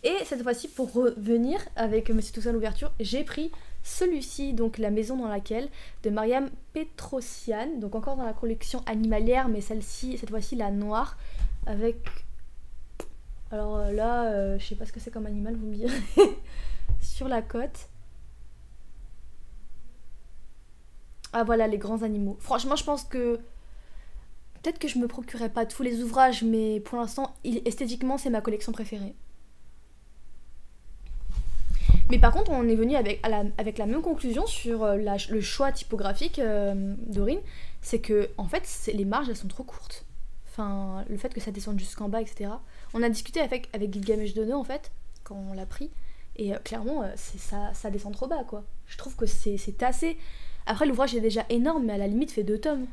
S1: Et cette fois-ci, pour revenir avec Monsieur Toussaint l'ouverture, j'ai pris celui-ci, donc La maison dans laquelle, de Mariam Petrosian, donc encore dans la collection animalière, mais celle-ci, cette fois-ci la noire, avec Alors là, je sais pas ce que c'est comme animal, vous me direz. Sur la côte. Ah voilà, les grands animaux. Franchement, je pense que peut-être que je me procurerai pas tous les ouvrages, mais pour l'instant, esthétiquement, c'est ma collection préférée. Mais par contre, on est venu avec la même conclusion sur le choix typographique d'Aurine. C'est que, en fait, les marges, elles sont trop courtes. Enfin, le fait que ça descende jusqu'en bas, etc. On a discuté avec Gilgamesh Dono, en fait, quand on l'a pris. Et clairement, ça descend trop bas, quoi. Je trouve que c'est assez. Après, l'ouvrage est déjà énorme, mais à la limite, fait 2 tomes.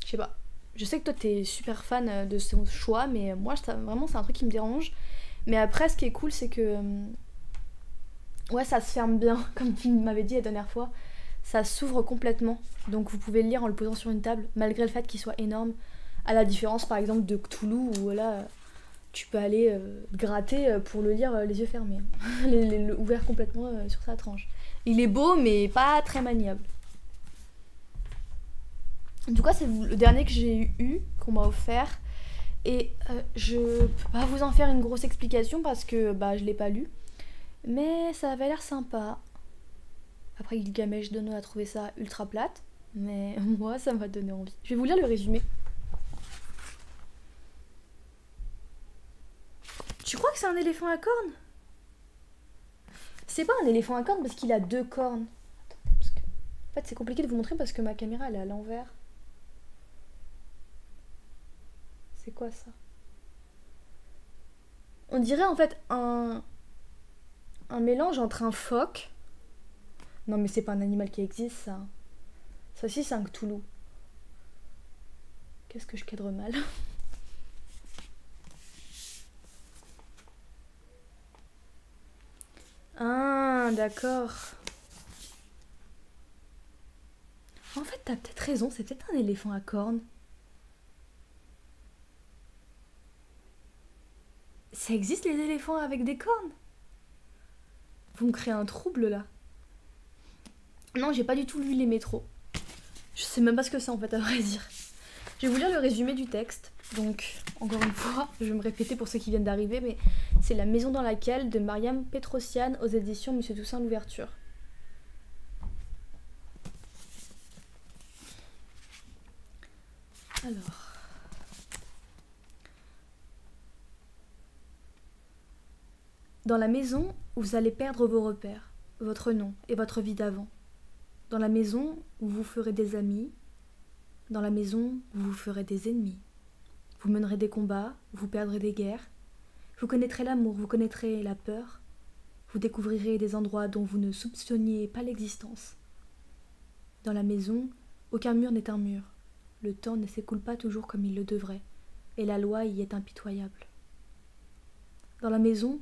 S1: Je sais pas. Je sais que toi, t'es super fan de son choix, mais moi, vraiment, c'est un truc qui me dérange. Mais après, ce qui est cool, c'est que ouais, ça se ferme bien, comme tu m'avais dit la dernière fois. Ça s'ouvre complètement. Donc vous pouvez le lire en le posant sur une table, malgré le fait qu'il soit énorme. À la différence, par exemple, de Cthulhu, où là, tu peux aller gratter pour le lire les yeux fermés. Ouvert complètement sur sa tranche. Il est beau, mais pas très maniable. Du coup, c'est le dernier que j'ai eu, qu'on m'a offert. Et je peux pas vous en faire une grosse explication parce que bah, je l'ai pas lu. Mais ça avait l'air sympa. Après, Gilgamesh Dono a trouvé ça ultra plate. Mais moi, ça m'a donné envie. Je vais vous lire le résumé. Tu crois que c'est un éléphant à cornes? C'est pas un éléphant à cornes parce qu'il a 2 cornes. Attends, parce que... En fait, c'est compliqué de vous montrer parce que ma caméra, elle est à l'envers. C'est quoi ça? On dirait en fait un mélange entre un phoque. Non, mais c'est pas un animal qui existe, ça. Ça aussi, c'est un Cthulhu. Qu'est-ce que je cadre mal? Ah, d'accord. En fait, t'as peut-être raison, c'est peut-être un éléphant à cornes. Ça existe les éléphants avec des cornes? Vous me créez un trouble là. Non, j'ai pas du tout lu les métros. Je sais même pas ce que c'est en fait, à vrai dire. Je vais vous lire le résumé du texte. Donc, encore une fois, je vais me répéter pour ceux qui viennent d'arriver, mais c'est La maison dans laquelle de Mariam Petrosian aux éditions Monsieur Toussaint l'ouverture. Alors. Dans la maison, vous allez perdre vos repères, votre nom et votre vie d'avant. Dans la maison, où vous ferez des amis. Dans la maison, où vous ferez des ennemis. Vous mènerez des combats, vous perdrez des guerres. Vous connaîtrez l'amour, vous connaîtrez la peur. Vous découvrirez des endroits dont vous ne soupçonniez pas l'existence. Dans la maison, aucun mur n'est un mur. Le temps ne s'écoule pas toujours comme il le devrait, et la loi y est impitoyable. Dans la maison,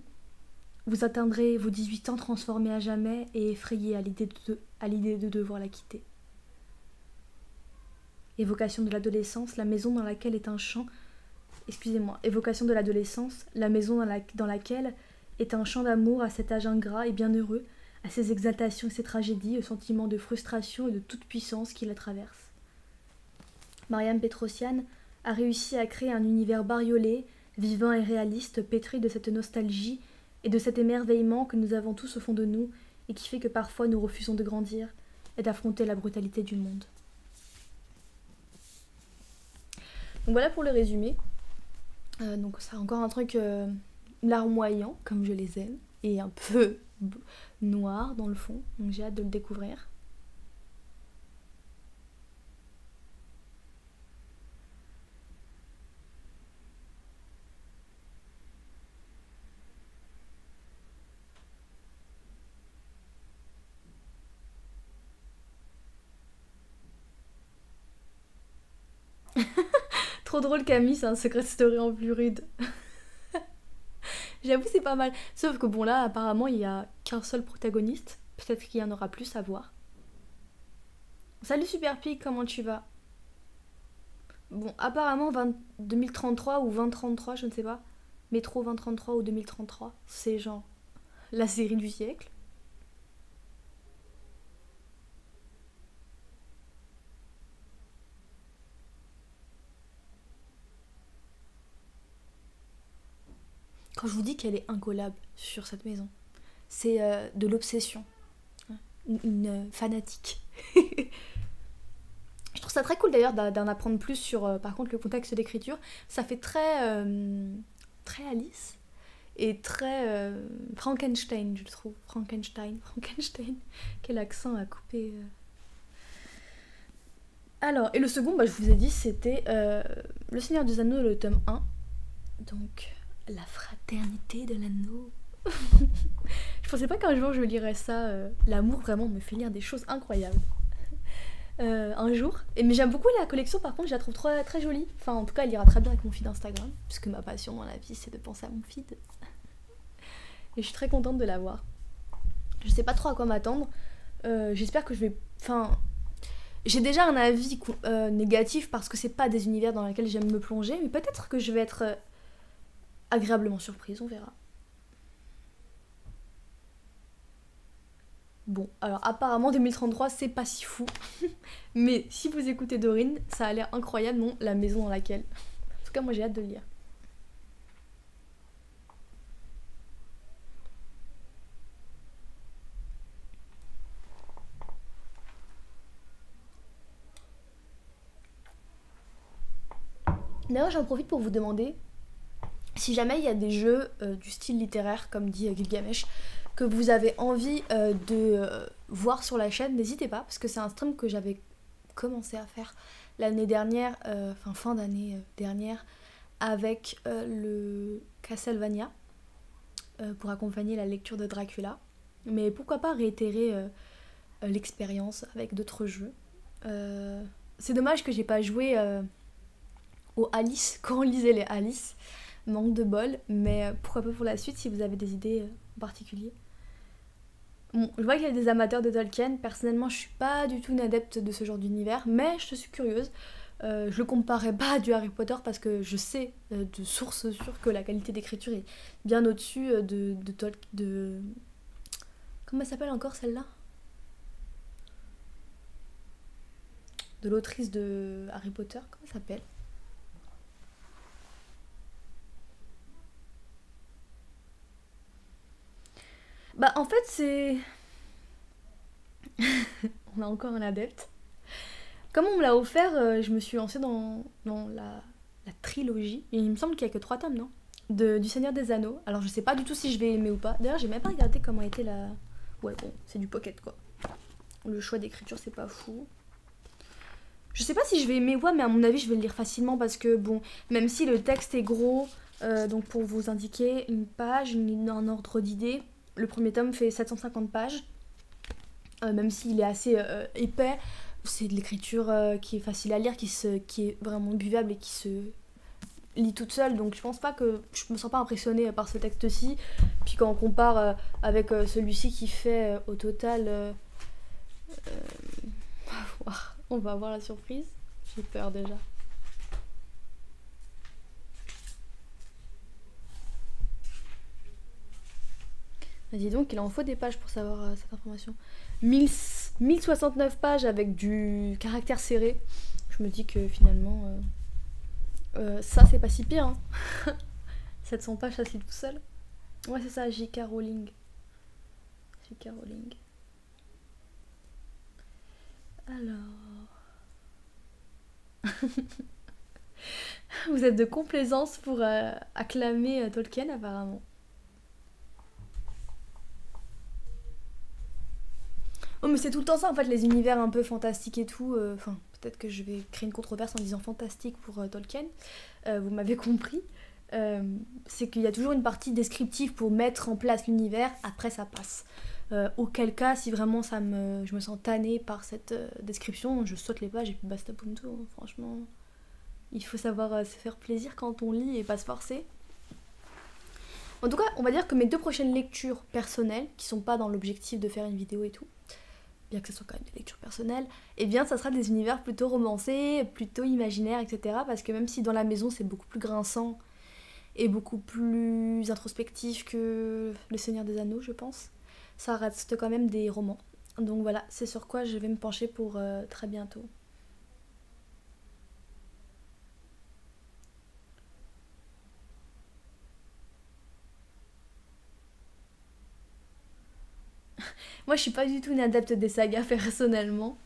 S1: vous atteindrez vos 18 ans transformés à jamais et effrayés à l'idée de devoir la quitter. Évocation de l'adolescence, la maison dans laquelle est un champ. Évocation de l'adolescence, la maison dans laquelle est un champ d'amour à cet âge ingrat et bienheureux, à ses exaltations et ses tragédies, au sentiment de frustration et de toute puissance qui la traverse. Mariam Petrosian a réussi à créer un univers bariolé, vivant et réaliste, pétri de cette nostalgie et de cet émerveillement que nous avons tous au fond de nous et qui fait que parfois nous refusons de grandir et d'affronter la brutalité du monde. Donc voilà pour le résumé. Donc c'est encore un truc larmoyant, comme je les aime, et un peu noir dans le fond, donc j'ai hâte de le découvrir. Trop drôle Camille, c'est un secret story en plus rude. J'avoue c'est pas mal. Sauf que bon là apparemment il y a qu'un seul protagoniste. Peut-être qu'il y en aura plus à voir. Salut Super Pig, comment tu vas? Bon apparemment 2033 ou 2033 je ne sais pas. Métro 2033 ou 2033. C'est genre la série du siècle. Quand je vous dis qu'elle est incollable sur cette maison, c'est de l'obsession. Une fanatique. Je trouve ça très cool d'ailleurs d'en apprendre plus sur par contre le contexte d'écriture. Ça fait très Alice et très Frankenstein, je trouve. Frankenstein. Quel accent à couper. Alors, et le second, bah, je vous ai dit, c'était Le Seigneur des Anneaux, le tome 1. Donc, la fraternité de l'anneau. Je pensais pas qu'un jour je lirais ça. L'amour vraiment me fait lire des choses incroyables. Un jour. Mais j'aime beaucoup la collection, par contre, je la trouve très jolie. Enfin, en tout cas, elle ira très bien avec mon feed Instagram, puisque ma passion dans la vie, c'est de penser à mon feed. Et je suis très contente de l'avoir. Je sais pas trop à quoi m'attendre. J'espère que je vais. Enfin, j'ai déjà un avis négatif parce que c'est pas des univers dans lesquels j'aime me plonger, mais peut-être que je vais être agréablement surprise, on verra. Bon, alors apparemment 2033 c'est pas si fou, mais si vous écoutez Dorine, ça a l'air incroyable, non, la maison dans laquelle. En tout cas, moi j'ai hâte de le lire. D'ailleurs, j'en profite pour vous demander si jamais il y a des jeux du style littéraire, comme dit Gilgamesh, que vous avez envie de voir sur la chaîne, n'hésitez pas, parce que c'est un stream que j'avais commencé à faire l'année dernière, fin d'année dernière, avec le Castlevania, pour accompagner la lecture de Dracula. Mais pourquoi pas réitérer l'expérience avec d'autres jeux. C'est dommage que j'ai pas joué au Alice quand on lisait les Alice. Manque de bol, mais pourquoi pas pour la suite si vous avez des idées en particulier. Bon, je vois qu'il y a des amateurs de Tolkien. Personnellement, je suis pas du tout une adepte de ce genre d'univers, mais je suis curieuse. Je le comparerai pas à du Harry Potter parce que je sais de sources sûres que la qualité d'écriture est bien au-dessus de... Comment elle s'appelle encore celle-là? De l'autrice de Harry Potter, comment elle s'appelle? Bah en fait c'est... On a encore un adepte. Comme on me l'a offert, je me suis lancée dans la trilogie. Et il me semble qu'il n'y a que 3 tomes, non du Seigneur des Anneaux. Alors je sais pas du tout si je vais aimer ou pas. D'ailleurs j'ai même pas regardé comment était la... Ouais bon, c'est du pocket quoi. Le choix d'écriture c'est pas fou. Je sais pas si je vais aimer ou pas, mais à mon avis je vais le lire facilement parce que bon, même si le texte est gros, donc pour vous indiquer une page, un ordre d'idée, le premier tome fait 750 pages. Même s'il est assez épais, c'est de l'écriture qui est facile à lire, qui est vraiment buvable et qui se lit toute seule, donc je pense pas que... Je me sens pas impressionnée par ce texte-ci. Puis quand on compare avec celui-ci qui fait au total... on va voir la surprise. J'ai peur déjà. Dis donc, il en faut des pages pour savoir cette information. 1069 pages avec du caractère serré. Je me dis que finalement, ça c'est pas si pire. Hein. 700 pages, ça se lit tout seul. Ouais, c'est ça, J.K. Rowling. J.K. Rowling. Alors... Vous êtes de complaisance pour acclamer Tolkien apparemment. Oh mais c'est tout le temps ça en fait, les univers un peu fantastiques et tout. Enfin, peut-être que je vais créer une controverse en disant fantastique pour Tolkien. Vous m'avez compris. C'est qu'il y a toujours une partie descriptive pour mettre en place l'univers, après ça passe. Auquel cas, si vraiment je me sens tannée par cette description, je saute les pages et puis basta punto. Hein. Franchement, il faut savoir se faire plaisir quand on lit et pas se forcer. En tout cas, on va dire que mes 2 prochaines lectures personnelles, qui sont pas dans l'objectif de faire une vidéo et tout, bien que ce soit quand même des lectures personnelles, eh bien ça sera des univers plutôt romancés, plutôt imaginaires, etc. Parce que même si dans la maison c'est beaucoup plus grinçant et beaucoup plus introspectif que Le Seigneur des Anneaux, je pense, ça reste quand même des romans. Donc voilà, c'est sur quoi je vais me pencher pour très bientôt. Moi, je suis pas du tout une adepte des sagas personnellement.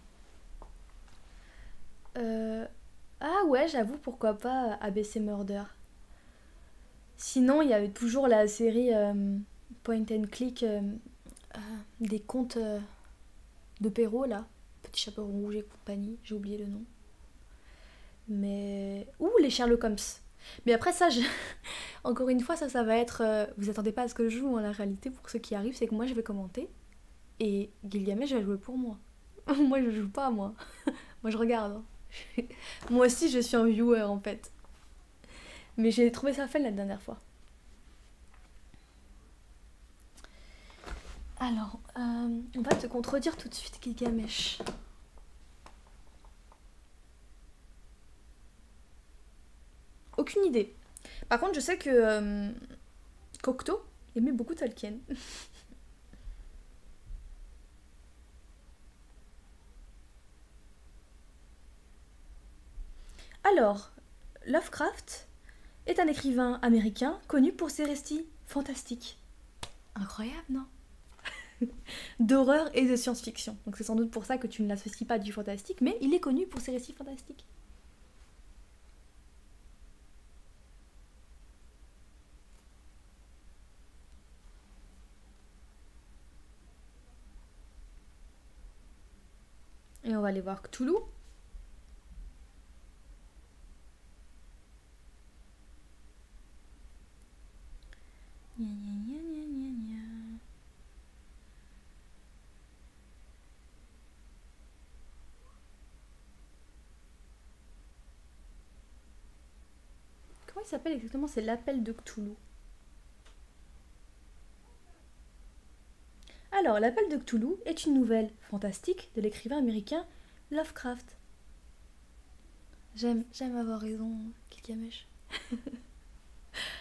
S1: Euh, Ah ouais, j'avoue, pourquoi pas ABC Murder. Sinon, il y avait toujours la série Point and Click euh, des contes de Perrault, là. Petit chaperon rouge et compagnie, j'ai oublié le nom. Mais... Ouh, les Sherlock Holmes. Mais après ça, encore une fois, ça va être... Vous attendez pas à ce que je joue, en la réalité, pour ceux qui arrivent, c'est que moi, je vais commenter. Et Gilgamesh va jouer pour moi. Moi, je joue pas, moi. Moi, je regarde. Hein. Moi aussi, je suis un viewer, en fait. Mais j'ai trouvé ça fun la dernière fois. Alors, on va te contredire tout de suite, Gilgamesh. Aucune idée. Par contre, je sais que Cocteau aimait beaucoup Tolkien. Alors, Lovecraft est un écrivain américain connu pour ses récits fantastiques. Incroyable, non? D'horreur et de science-fiction. Donc c'est sans doute pour ça que tu ne l'associes pas du fantastique, mais il est connu pour ses récits fantastiques. Et on va aller voir Cthulhu. Gna, gna, gna, gna, gna. Comment il s'appelle exactement? C'est l'appel de Cthulhu. Alors, l'appel de Cthulhu est une nouvelle fantastique de l'écrivain américain Lovecraft. J'aime avoir raison, Gilgamesh.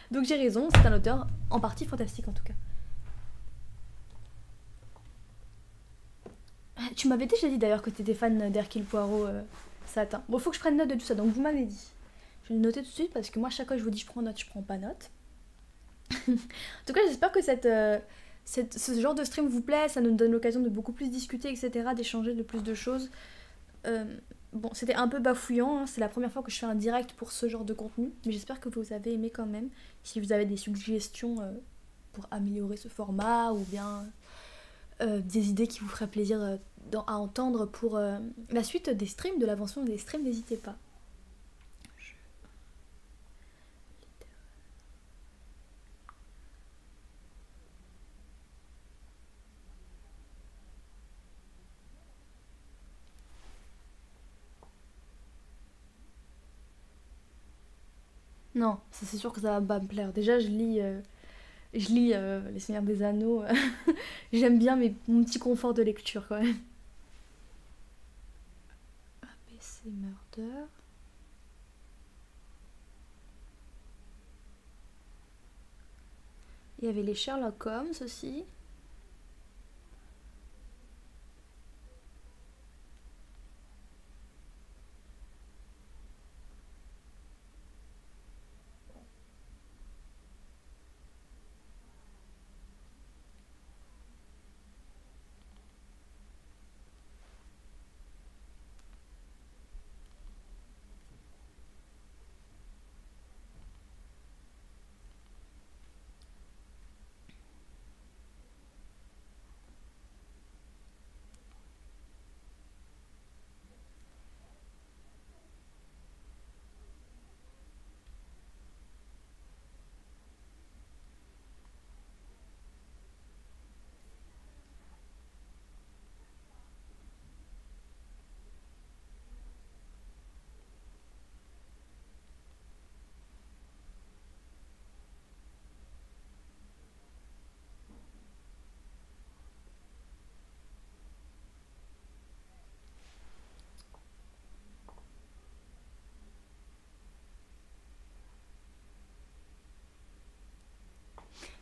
S1: Donc j'ai raison, c'est un auteur en partie fantastique en tout cas. Tu m'avais déjà dit d'ailleurs que tu étais fan d'Hercule Poirot Satin. Bon, faut que je prenne note de tout ça, donc vous m'avez dit. Je vais le noter tout de suite parce que moi, chaque fois que je vous dis je prends note, je prends pas note. En tout cas, j'espère que ce genre de stream vous plaît, ça nous donne l'occasion de beaucoup plus discuter, etc., d'échanger de plus de choses. Euh, bon, c'était un peu bafouillant, hein, c'est la première fois que je fais un direct pour ce genre de contenu, mais j'espère que vous avez aimé quand même. Si vous avez des suggestions pour améliorer ce format ou bien des idées qui vous feraient plaisir à entendre pour la suite des streams, de l'avancement des streams, n'hésitez pas. Non, ça c'est sûr que ça va pas me plaire. Déjà, je lis Les Seigneurs des Anneaux. J'aime bien mon petit confort de lecture quand même. ABC Murder. Il y avait les Sherlock Holmes aussi.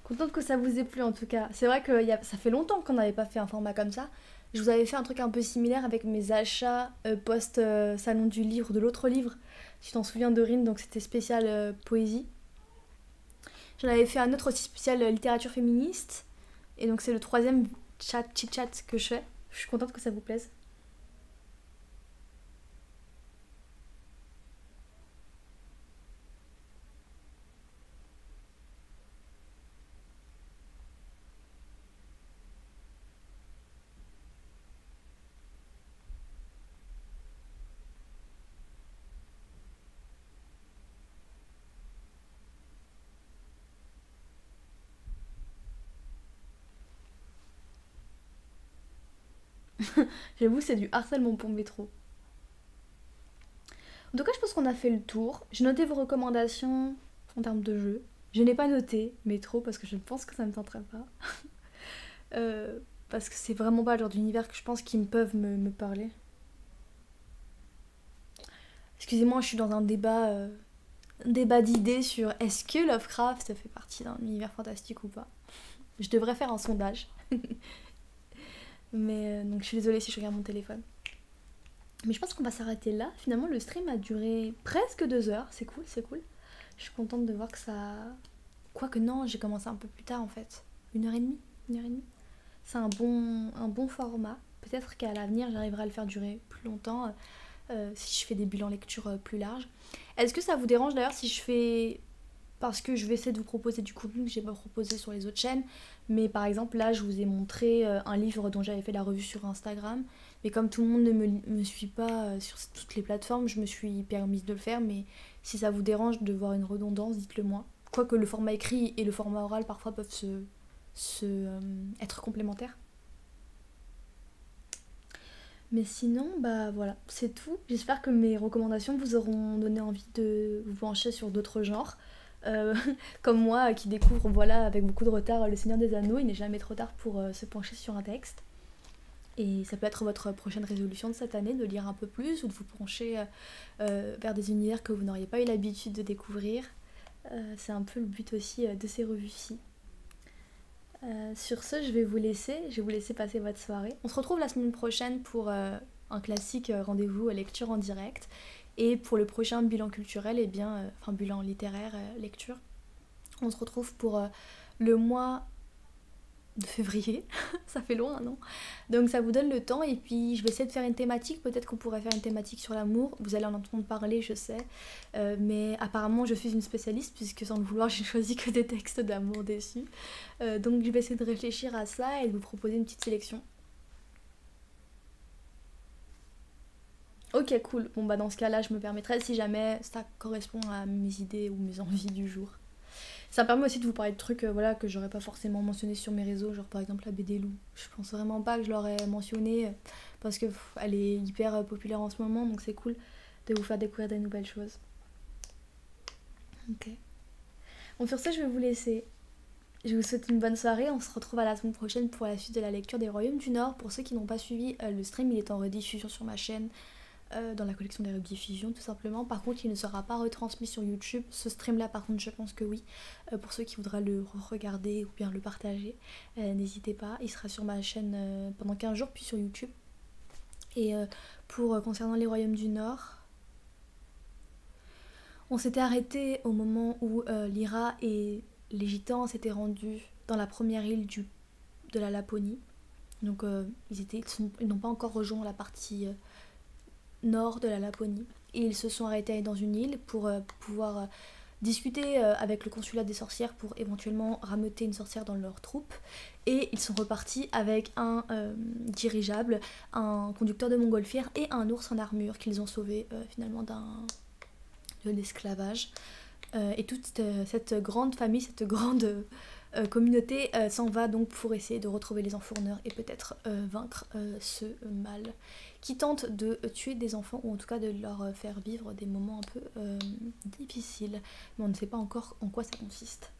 S1: Contente que ça vous ait plu en tout cas. C'est vrai que ça fait longtemps qu'on n'avait pas fait un format comme ça. Je vous avais fait un truc un peu similaire avec mes achats post-salon du livre, de l'autre livre. Si tu t'en souviens de Rin, donc c'était spécial poésie. J'en avais fait un autre aussi spécial littérature féministe. Et donc c'est le troisième chat, chit-chat que je fais. Je suis contente que ça vous plaise. J'avoue, c'est du harcèlement pour métro. En tout cas, je pense qu'on a fait le tour. J'ai noté vos recommandations en termes de jeu. Je n'ai pas noté métro parce que je pense que ça ne me tenterait pas. Parce que c'est vraiment pas le genre d'univers que je pense qu'ils peuvent me parler. Excusez-moi, je suis dans un débat d'idées sur est-ce que Lovecraft fait partie d'un univers fantastique ou pas. Je devrais faire un sondage. Mais donc je suis désolée si je regarde mon téléphone. Mais je pense qu'on va s'arrêter là. Finalement, le stream a duré presque 2 heures. C'est cool, c'est cool. Je suis contente de voir que ça... Quoique non, j'ai commencé un peu plus tard en fait. 1 heure et demie. 1 heure et demie. C'est un bon format. Peut-être qu'à l'avenir, j'arriverai à le faire durer plus longtemps si je fais des bilans lecture plus larges. Est-ce que ça vous dérange d'ailleurs si je fais... Parce que je vais essayer de vous proposer du contenu que j'ai pas proposé sur les autres chaînes. Mais par exemple, là, je vous ai montré un livre dont j'avais fait la revue sur Instagram. Mais comme tout le monde ne me suit pas sur toutes les plateformes, je me suis permise de le faire. Mais si ça vous dérange de voir une redondance, dites-le moi. Quoique le format écrit et le format oral parfois peuvent être complémentaires. Mais sinon, bah voilà, c'est tout. J'espère que mes recommandations vous auront donné envie de vous pencher sur d'autres genres. Euh, Comme moi qui découvre voilà avec beaucoup de retard Le Seigneur des Anneaux, il n'est jamais trop tard pour se pencher sur un texte. Et ça peut être votre prochaine résolution de cette année, de lire un peu plus ou de vous pencher vers des univers que vous n'auriez pas eu l'habitude de découvrir. C'est un peu le but aussi de ces revues-ci. Sur ce, je vais vous laisser passer votre soirée. On se retrouve la semaine prochaine pour un classique rendez-vous lecture en direct. Et pour le prochain bilan culturel, eh bien, enfin bilan littéraire, lecture, on se retrouve pour le mois de février. Ça fait loin, non? Donc ça vous donne le temps et puis je vais essayer de faire une thématique. Peut-être qu'on pourrait faire une thématique sur l'amour. Vous allez en entendre parler, je sais. Mais apparemment, je suis une spécialiste puisque sans le vouloir, j'ai choisi que des textes d'amour dessus. Donc je vais essayer de réfléchir à ça et de vous proposer une petite sélection. Ok, cool. Bon, bah dans ce cas-là, je me permettrai si jamais ça correspond à mes idées ou mes envies du jour. Ça me permet aussi de vous parler de trucs voilà, que j'aurais pas forcément mentionné sur mes réseaux, genre par exemple la BD Lou. Je pense vraiment pas que je l'aurais mentionné parce que elle est hyper populaire en ce moment, donc c'est cool de vous faire découvrir des nouvelles choses. Ok. Bon, sur ce, je vais vous laisser. Je vous souhaite une bonne soirée. On se retrouve à la semaine prochaine pour la suite de la lecture des Royaumes du Nord. Pour ceux qui n'ont pas suivi le stream, il est en rediffusion sur ma chaîne dans la collection des rediffusions tout simplement. Par contre, il ne sera pas retransmis sur YouTube. Ce stream là, par contre, je pense que oui. Pour ceux qui voudraient le regarder ou bien le partager, n'hésitez pas. Il sera sur ma chaîne pendant 15 jours, puis sur YouTube. Et pour concernant les Royaumes du Nord, on s'était arrêté au moment où Lyra et les Gitans s'étaient rendus dans la première île de la Laponie. Donc ils n'ont pas encore rejoint la partie nord de la Laponie. Et ils se sont arrêtés dans une île pour pouvoir discuter avec le consulat des sorcières pour éventuellement rameuter une sorcière dans leur troupe. Et ils sont repartis avec un dirigeable, un conducteur de montgolfière et un ours en armure qu'ils ont sauvé finalement de l'esclavage. Et toute cette grande famille, cette grande communauté s'en va donc pour essayer de retrouver les enfourneurs et peut-être vaincre ce mal qui tente de tuer des enfants ou en tout cas de leur faire vivre des moments un peu difficiles. Mais on ne sait pas encore en quoi ça consiste.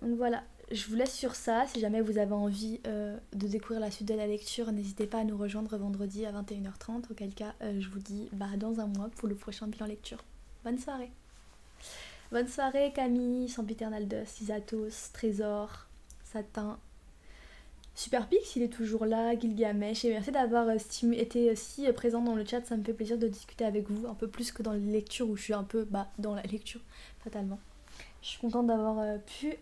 S1: Donc voilà, je vous laisse sur ça. Si jamais vous avez envie de découvrir la suite de la lecture, n'hésitez pas à nous rejoindre vendredi à 21h30. Auquel cas, je vous dis dans un mois pour le prochain bilan lecture. Bonne soirée! Bonne soirée Camille, Sempiternaldus, Isatos, Trésor, Satin, Super Pix, il est toujours là, Gilgamesh, et merci d'avoir été si présent dans le chat, ça me fait plaisir de discuter avec vous, un peu plus que dans les lectures où je suis un peu dans la lecture, fatalement. Je suis contente d'avoir pu